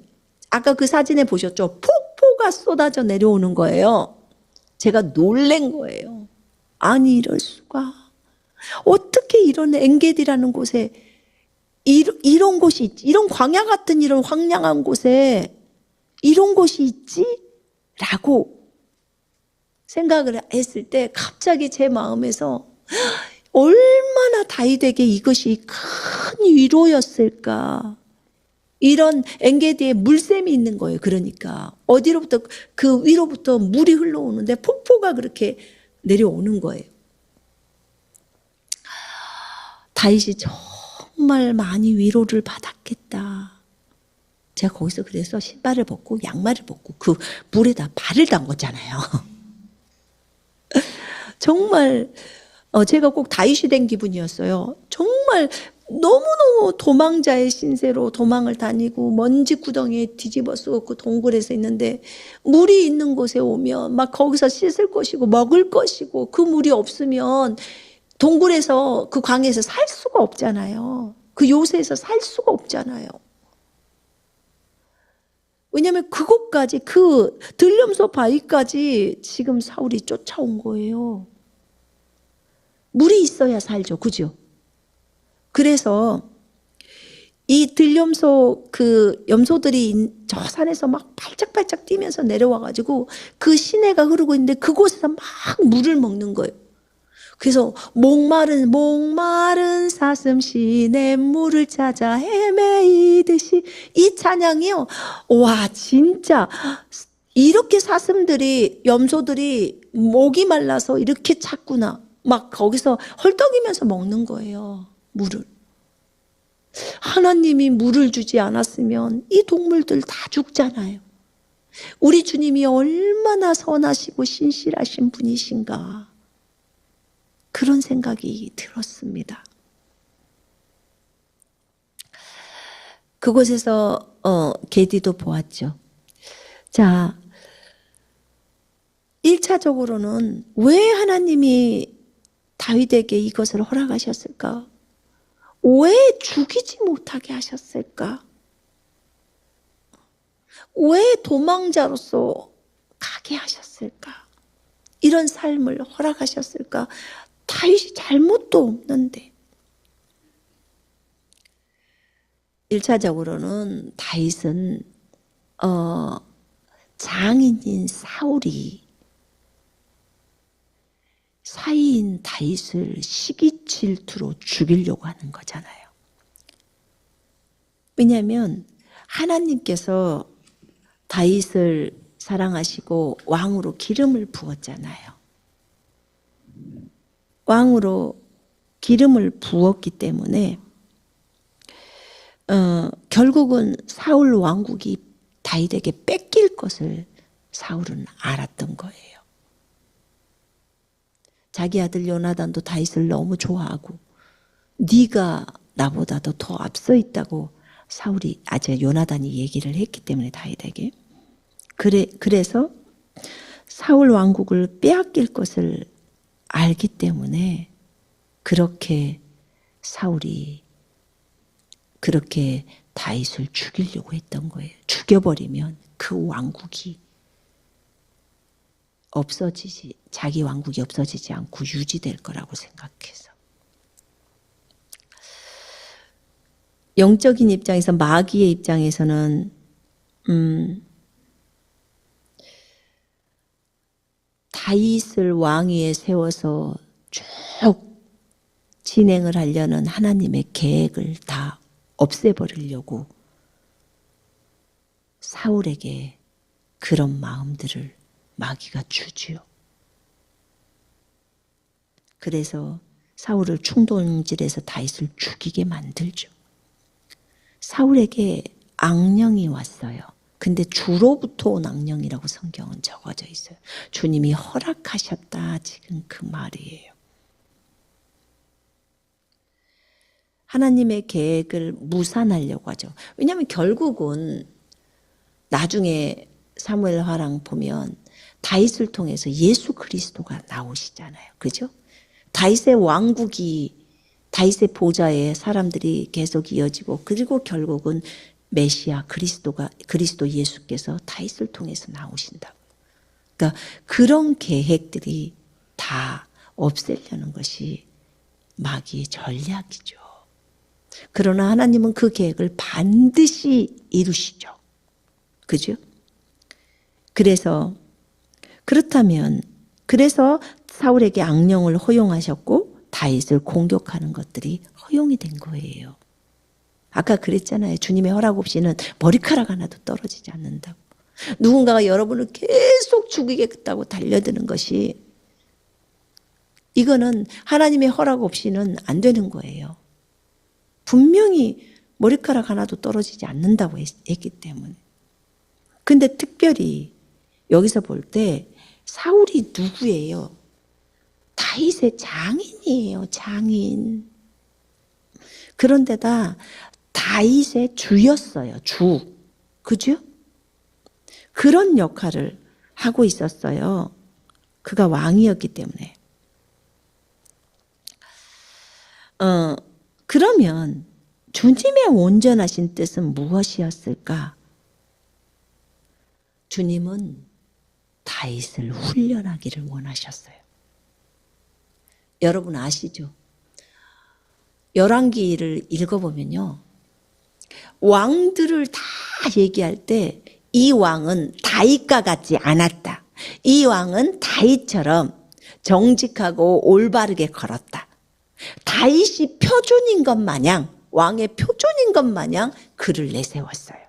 아까 그 사진에 보셨죠? 폭포가 쏟아져 내려오는 거예요. 제가 놀란 거예요. 아니 이럴 수가. 어떻게 이런 엥게디라는 곳에 이런 곳이 있지? 이런 광야 같은 이런 황량한 곳에 이런 곳이 있지? 라고 생각을 했을 때 갑자기 제 마음에서 얼마나 다윗에게 이것이 큰 위로였을까. 이런 엥게디에 물샘이 있는 거예요. 그러니까 어디로부터 그 위로부터 물이 흘러오는데 폭포가 그렇게 내려오는 거예요. 다윗이 정말 많이 위로를 받았겠다. 제가 거기서 그래서 신발을 벗고 양말을 벗고 그 물에다 발을 담궜잖아요. 정말 제가 꼭 다윗이 된 기분이었어요. 정말 너무너무 도망자의 신세로 도망을 다니고 먼지 구덩이에 뒤집어 쓰고 그 동굴에서 있는데 물이 있는 곳에 오면 막 거기서 씻을 것이고 먹을 것이고 그 물이 없으면 동굴에서 그 광야에서 살 수가 없잖아요. 그 요새에서 살 수가 없잖아요. 왜냐하면 그곳까지 그 들염소 바위까지 지금 사울이 쫓아온 거예요. 물이 있어야 살죠. 그죠? 그래서 이 들염소 그 염소들이 저 산에서 막 발짝발짝 뛰면서 내려와가지고 그 시내가 흐르고 있는데 그곳에서 막 물을 먹는 거예요. 그래서 목마른 사슴 시내 물을 찾아 헤매이듯이, 이 찬양이요. 와, 진짜 이렇게 사슴들이, 염소들이 목이 말라서 이렇게 찾구나. 막 거기서 헐떡이면서 먹는 거예요, 물을. 하나님이 물을 주지 않았으면 이 동물들 다 죽잖아요. 우리 주님이 얼마나 선하시고 신실하신 분이신가, 그런 생각이 들었습니다. 그곳에서 게디도 보았죠. 자, 1차적으로는 왜 하나님이 다윗에게 이것을 허락하셨을까? 왜 죽이지 못하게 하셨을까? 왜 도망자로서 가게 하셨을까? 이런 삶을 허락하셨을까? 다윗이 잘못도 없는데. 1차적으로는 다윗은 장인인 사울이 사위인 다윗을 시기 질투로 죽이려고 하는 거잖아요. 왜냐하면 하나님께서 다윗을 사랑하시고 왕으로 기름을 부었잖아요. 왕으로 기름을 부었기 때문에 결국은 사울 왕국이 다윗에게 뺏길 것을 사울은 알았던 거예요. 자기 아들 요나단도 다윗을 너무 좋아하고 네가 나보다도 더 앞서 있다고 사울이 요나단이 얘기를 했기 때문에 다윗에게, 그래서 사울 왕국을 빼앗길 것을 알기 때문에 그렇게 사울이 그렇게 다윗을 죽이려고 했던 거예요. 죽여버리면 그 왕국이 자기 왕국이 없어지지 않고 유지될 거라고 생각해서. 영적인 입장에서, 마귀의 입장에서는 다윗을 왕위에 세워서 쭉 진행을 하려는 하나님의 계획을 다 없애버리려고 사울에게 그런 마음들을 마귀가 주지요. 그래서 사울을 충동질해서 다윗을 죽이게 만들죠. 사울에게 악령이 왔어요. 근데 주로부터 온 악령이라고 성경은 적어져 있어요. 주님이 허락하셨다, 지금 그 말이에요. 하나님의 계획을 무산하려고 하죠. 왜냐하면 결국은 나중에 사무엘하랑 보면 다윗을 통해서 예수 그리스도가 나오시잖아요. 그죠? 다윗의 왕국이, 다윗의 보좌에 사람들이 계속 이어지고, 그리고 결국은 메시아 그리스도 예수께서 다윗을 통해서 나오신다고. 그러니까 그런 계획들이 다 없애려는 것이 마귀의 전략이죠. 그러나 하나님은 그 계획을 반드시 이루시죠. 그죠? 그래서 사울에게 악령을 허용하셨고 다윗을 공격하는 것들이 허용이 된 거예요. 아까 그랬잖아요. 주님의 허락 없이는 머리카락 하나도 떨어지지 않는다고. 누군가가 여러분을 계속 죽이겠다고 달려드는 것이, 이거는 하나님의 허락 없이는 안 되는 거예요. 분명히 머리카락 하나도 떨어지지 않는다고 했기 때문에. 근데 특별히 여기서 볼 때 사울이 누구예요? 다윗의 장인이에요. 장인. 그런데다 다윗의 주였어요. 주. 그죠? 그런 역할을 하고 있었어요. 그가 왕이었기 때문에. 그러면 주님의 온전하신 뜻은 무엇이었을까? 주님은 다윗을 훈련하기를 원하셨어요. 여러분 아시죠? 열왕기를 읽어보면요, 왕들을 다 얘기할 때 이 왕은 다윗과 같지 않았다. 이 왕은 다윗처럼 정직하고 올바르게 걸었다. 다윗이 표준인 것 마냥, 왕의 표준인 것 마냥 그를 내세웠어요.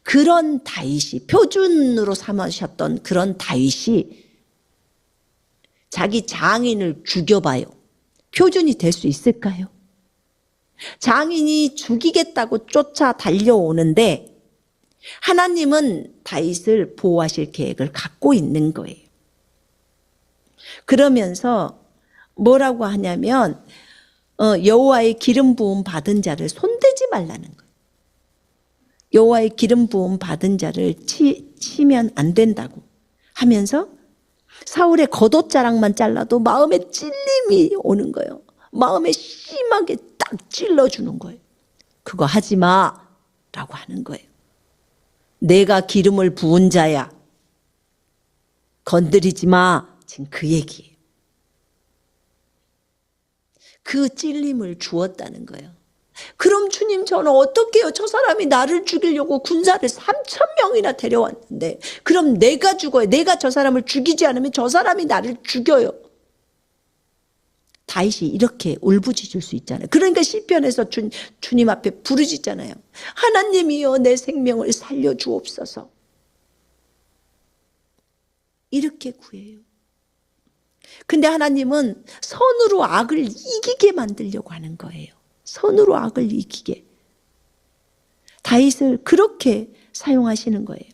그런 다윗이, 표준으로 삼으셨던 그런 다윗이 자기 장인을 죽여봐요. 표준이 될 수 있을까요? 장인이 죽이겠다고 쫓아 달려오는데 하나님은 다윗을 보호하실 계획을 갖고 있는 거예요. 그러면서 뭐라고 하냐면 여호와의 기름 부음 받은 자를 손대지 말라는 거예요. 여호와의 기름 부음 받은 자를 치면 안 된다고 하면서 사울의 겉옷자락만 잘라도 마음에 찔림이 오는 거예요. 마음에 심하게 딱 찔러주는 거예요. 그거 하지 마라고 하는 거예요. 내가 기름을 부은 자야. 건드리지 마. 지금 그 얘기예요. 그 찔림을 주었다는 거예요. 그럼 주님 저는 어떻게 해요? 저 사람이 나를 죽이려고 군사를 3,000명이나 데려왔는데 그럼 내가 죽어요. 내가 저 사람을 죽이지 않으면 저 사람이 나를 죽여요. 다윗이 이렇게 울부짖을 수 있잖아요. 그러니까 시편에서 주님 앞에 부르짖잖아요. 하나님이여 내 생명을 살려주옵소서. 이렇게 구해요. 근데 하나님은 선으로 악을 이기게 만들려고 하는 거예요. 선으로 악을 이기게. 다윗을 그렇게 사용하시는 거예요.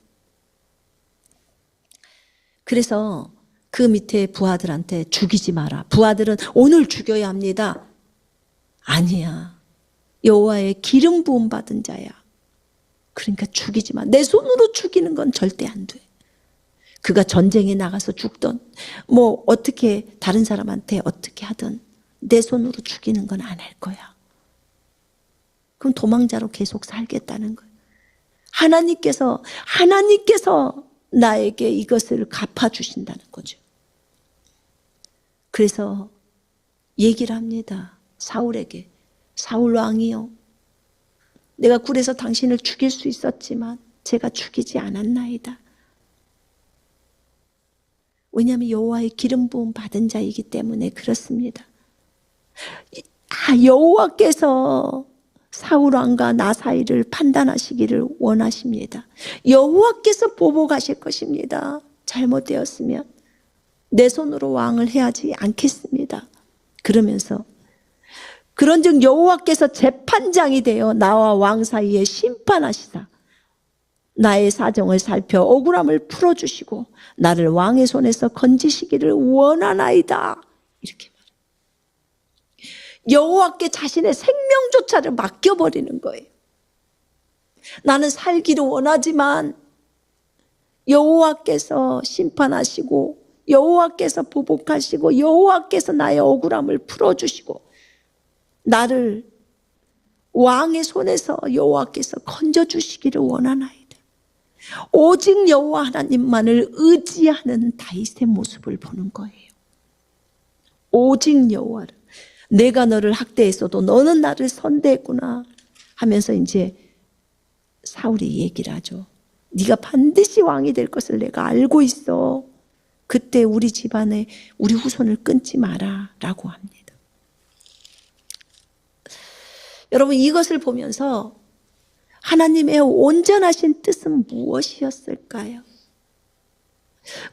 그래서 그 밑에 부하들한테 죽이지 마라. 부하들은 오늘 죽여야 합니다. 아니야. 여호와의 기름 부음 받은 자야. 그러니까 죽이지 마. 내 손으로 죽이는 건 절대 안 돼. 그가 전쟁에 나가서 죽던 뭐 어떻게 다른 사람한테 어떻게 하든 내 손으로 죽이는 건 안 할 거야. 그럼 도망자로 계속 살겠다는 거예요. 하나님께서 나에게 이것을 갚아주신다는 거죠. 그래서 얘기를 합니다. 사울에게. 사울 왕이요. 내가 굴에서 당신을 죽일 수 있었지만 제가 죽이지 않았나이다. 왜냐하면 여호와의 기름 부음 받은 자이기 때문에 그렇습니다. 여호와께서 사울 왕과 나 사이를 판단하시기를 원하십니다. 여호와께서 보복하실 것입니다. 잘못되었으면 내 손으로 왕을 해하지 않겠습니다. 그러면서 그런즉 여호와께서 재판장이 되어 나와 왕 사이에 심판하시사 나의 사정을 살펴 억울함을 풀어주시고 나를 왕의 손에서 건지시기를 원하나이다. 이렇게 말해요. 여호와께 자신의 생명조차를 맡겨버리는 거예요. 나는 살기를 원하지만 여호와께서 심판하시고 여호와께서 보복하시고 여호와께서 나의 억울함을 풀어주시고 나를 왕의 손에서 여호와께서 건져주시기를 원하나이다. 오직 여호와 하나님만을 의지하는 다윗의 모습을 보는 거예요. 오직 여호와를. 내가 너를 학대했어도 너는 나를 선대했구나 하면서 이제 사울이 얘기를 하죠. 네가 반드시 왕이 될 것을 내가 알고 있어. 그때 우리 집안에 우리 후손을 끊지 마라 라고 합니다. 여러분 이것을 보면서 하나님의 온전하신 뜻은 무엇이었을까요?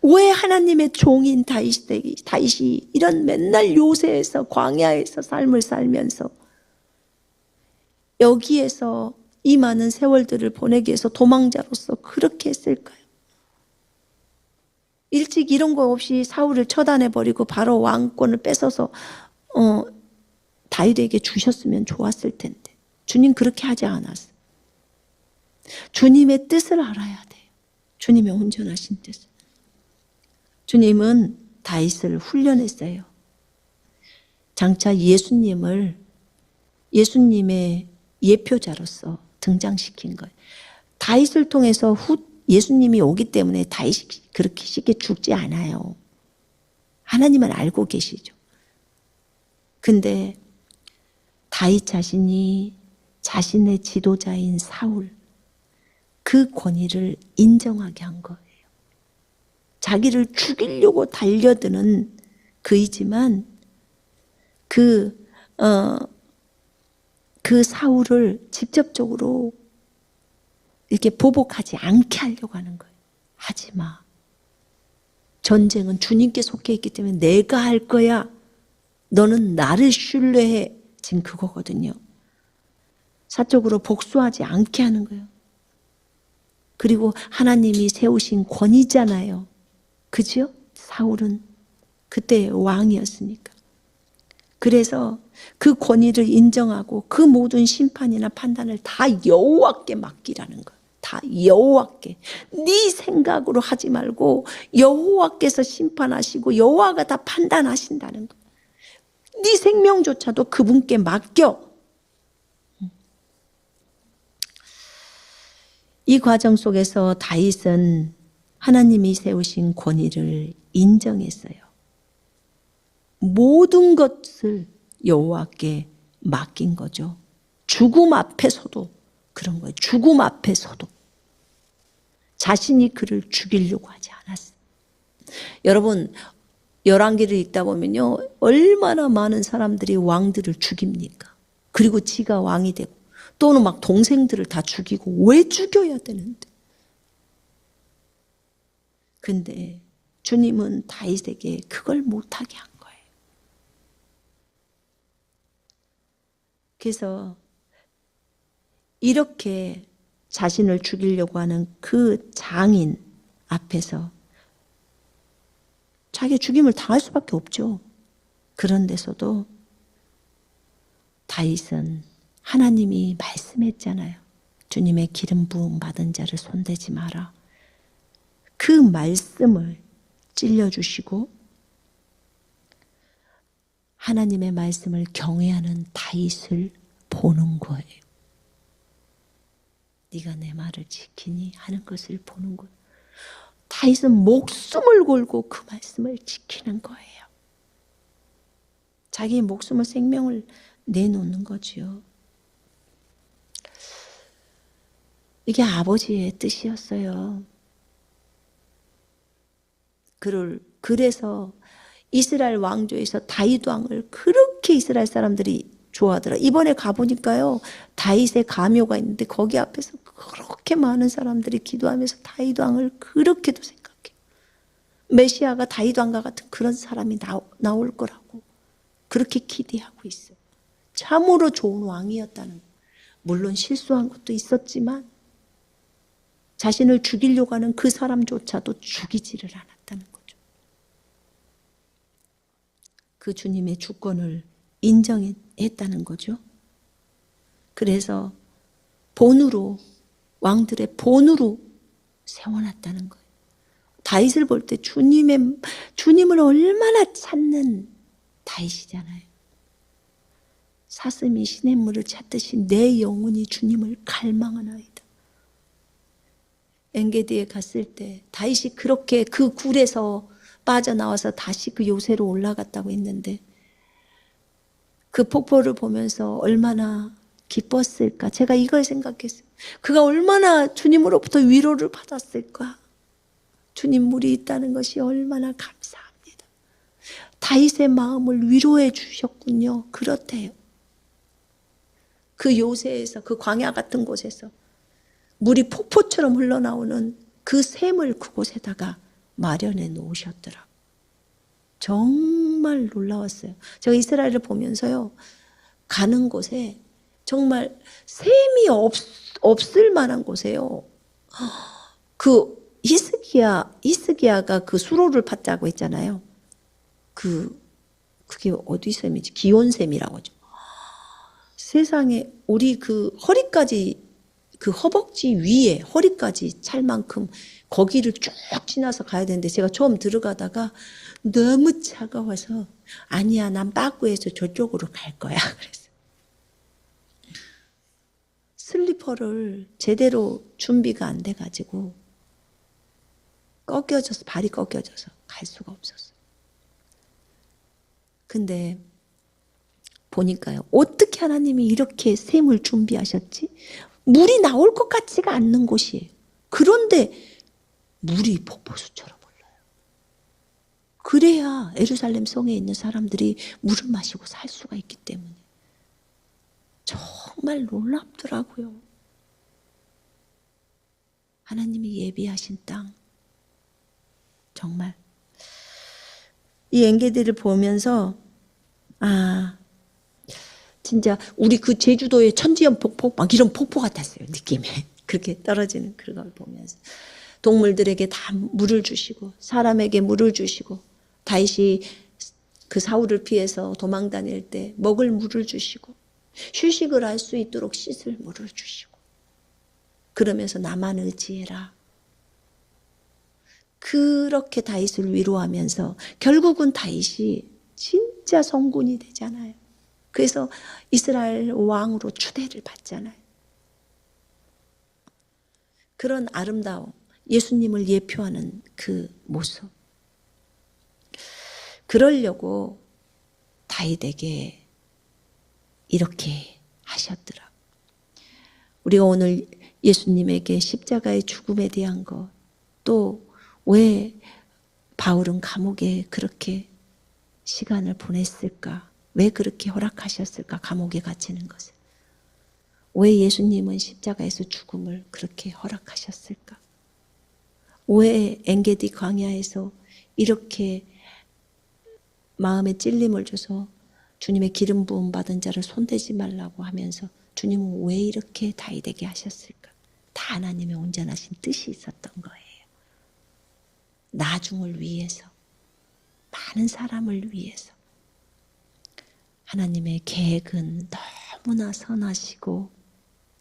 왜 하나님의 종인 다윗이 이런 맨날 요새에서 광야에서 삶을 살면서 여기에서 이 많은 세월들을 보내기 위해서 도망자로서 그렇게 했을까요? 일찍 이런 거 없이 사울을 처단해버리고 바로 왕권을 뺏어서 다윗에게 주셨으면 좋았을 텐데 주님 그렇게 하지 않았어요. 주님의 뜻을 알아야 돼요. 주님의 온전하신 뜻을. 주님은 다윗을 훈련했어요. 장차 예수님의 예표자로서 등장시킨 거예요. 다윗을 통해서 예수님이 오기 때문에 다윗이 그렇게 쉽게 죽지 않아요. 하나님은 알고 계시죠. 근데 다윗 자신이 자신의 지도자인 사울, 그 권위를 인정하게 한 거예요. 자기를 죽이려고 달려드는 그이지만 그 사울을 직접적으로 이렇게 보복하지 않게 하려고 하는 거예요. 하지 마. 전쟁은 주님께 속해 있기 때문에 내가 할 거야. 너는 나를 신뢰해. 지금 그거거든요. 사적으로 복수하지 않게 하는 거예요. 그리고 하나님이 세우신 권위잖아요. 그죠? 사울은 그때 왕이었으니까. 그래서 그 권위를 인정하고 그 모든 심판이나 판단을 다 여호와께 맡기라는 거예요. 다 여호와께. 네 생각으로 하지 말고 여호와께서 심판하시고 여호와가 다 판단하신다는 거예요. 네 생명조차도 그분께 맡겨. 이 과정 속에서 다윗은 하나님이 세우신 권위를 인정했어요. 모든 것을 여호와께 맡긴 거죠. 죽음 앞에서도 그런 거예요. 죽음 앞에서도 자신이 그를 죽이려고 하지 않았어요. 여러분, 열왕기를 읽다 보면요, 얼마나 많은 사람들이 왕들을 죽입니까? 그리고 지가 왕이 되고 또는 막 동생들을 다 죽이고. 왜 죽여야 되는데? 근데 주님은 다윗에게 그걸 못하게 한 거예요. 그래서 이렇게 자신을 죽이려고 하는 그 장인 앞에서 자기가 죽임을 당할 수밖에 없죠. 그런 데서도 다윗은 하나님이 말씀했잖아요. 주님의 기름 부음 받은 자를 손대지 마라. 그 말씀을 찔러주시고 하나님의 말씀을 경외하는 다윗을 보는 거예요. 네가 내 말을 지키니 하는 것을 보는 거예요. 다윗은 목숨을 걸고 그 말씀을 지키는 거예요. 자기 목숨을 생명을 내놓는 거죠. 이게 아버지의 뜻이었어요. 그래서 이스라엘 왕조에서 다윗 왕을 그렇게 이스라엘 사람들이 좋아하더라. 이번에 가보니까요, 다윗의 가묘가 있는데 거기 앞에서 그렇게 많은 사람들이 기도하면서 다윗 왕을 그렇게도 생각해요. 메시아가 다윗 왕과 같은 그런 사람이 나올 거라고 그렇게 기대하고 있어요. 참으로 좋은 왕이었다는 거. 물론 실수한 것도 있었지만 자신을 죽이려고 하는 그 사람조차도 죽이지를 않았다는 거죠. 그 주님의 주권을 인정했다는 거죠. 그래서 본으로, 왕들의 본으로 세워놨다는 거예요. 다윗을 볼 때 주님을 얼마나 찾는 다윗이잖아요. 사슴이 시냇물을 찾듯이 내 영혼이 주님을 갈망하나이다. 엔게디에 갔을 때 다윗이 그렇게 그 굴에서 빠져나와서 다시 그 요새로 올라갔다고 했는데 그 폭포를 보면서 얼마나 기뻤을까. 제가 이걸 생각했어요. 그가 얼마나 주님으로부터 위로를 받았을까. 주님 물이 있다는 것이 얼마나 감사합니다. 다윗의 마음을 위로해 주셨군요. 그렇대요. 그 요새에서, 그 광야 같은 곳에서 물이 폭포처럼 흘러나오는 그 샘을 그곳에다가 마련해 놓으셨더라고요. 정말 놀라웠어요. 제가 이스라엘을 보면서요, 가는 곳에 정말 샘이 없을 만한 곳에요. 그 히스기야가 그 수로를 팠다고 했잖아요. 그게 어디 샘이지? 기온샘이라고 하죠. 세상에 우리 그 허리까지, 그 허벅지 위에 허리까지 찰 만큼 거기를 쭉 지나서 가야 되는데 제가 처음 들어가다가 너무 차가워서 아니야, 난 빠꾸에서 저쪽으로 갈 거야. 그랬어요. 슬리퍼를 제대로 준비가 안 돼가지고 발이 꺾여져서 갈 수가 없었어요. 근데 보니까요. 어떻게 하나님이 이렇게 샘을 준비하셨지? 물이 나올 것 같지가 않는 곳이에요. 그런데 물이 폭포수처럼 흘러요. 그래야 예루살렘 성에 있는 사람들이 물을 마시고 살 수가 있기 때문에. 정말 놀랍더라고요. 하나님이 예비하신 땅. 정말. 이 엔게디를 보면서 진짜 우리 그 제주도의 천지연 폭포 막 이런 폭포 같았어요. 느낌이. 그렇게 떨어지는 그걸 보면서. 동물들에게 다 물을 주시고 사람에게 물을 주시고 다윗이 그 사울을 피해서 도망 다닐 때 먹을 물을 주시고 휴식을 할 수 있도록 씻을 물을 주시고 그러면서 나만 의지해라. 그렇게 다윗을 위로하면서 결국은 다윗이 진짜 성군이 되잖아요. 그래서 이스라엘 왕으로 추대를 받잖아요. 그런 아름다움, 예수님을 예표하는 그 모습. 그러려고 다윗에게 이렇게 하셨더라. 우리가 오늘 예수님에게 십자가의 죽음에 대한 것, 또 왜 바울은 감옥에 그렇게 시간을 보냈을까? 왜 그렇게 허락하셨을까? 감옥에 갇히는 것을. 왜 예수님은 십자가에서 죽음을 그렇게 허락하셨을까? 왜 엔게디 광야에서 이렇게 마음에 찔림을 줘서 주님의 기름 부음 받은 자를 손대지 말라고 하면서 주님은 왜 이렇게 다윗에게 하셨을까? 다 하나님의 온전하신 뜻이 있었던 거예요. 나중을 위해서, 많은 사람을 위해서. 하나님의 계획은 너무나 선하시고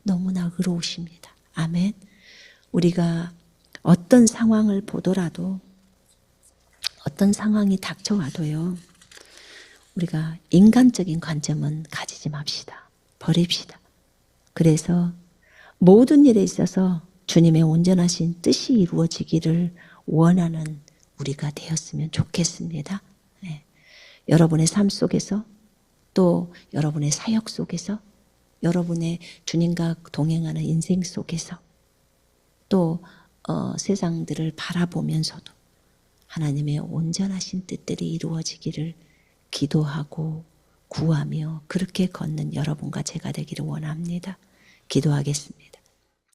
너무나 의로우십니다. 아멘. 우리가 어떤 상황을 보더라도, 어떤 상황이 닥쳐와도요, 우리가 인간적인 관점은 가지지 맙시다. 버립시다. 그래서 모든 일에 있어서 주님의 온전하신 뜻이 이루어지기를 원하는 우리가 되었으면 좋겠습니다. 네. 여러분의 삶 속에서, 또 여러분의 사역 속에서, 여러분의 주님과 동행하는 인생 속에서, 또 세상들을 바라보면서도 하나님의 온전하신 뜻들이 이루어지기를 기도하고 구하며 그렇게 걷는 여러분과 제가 되기를 원합니다. 기도하겠습니다.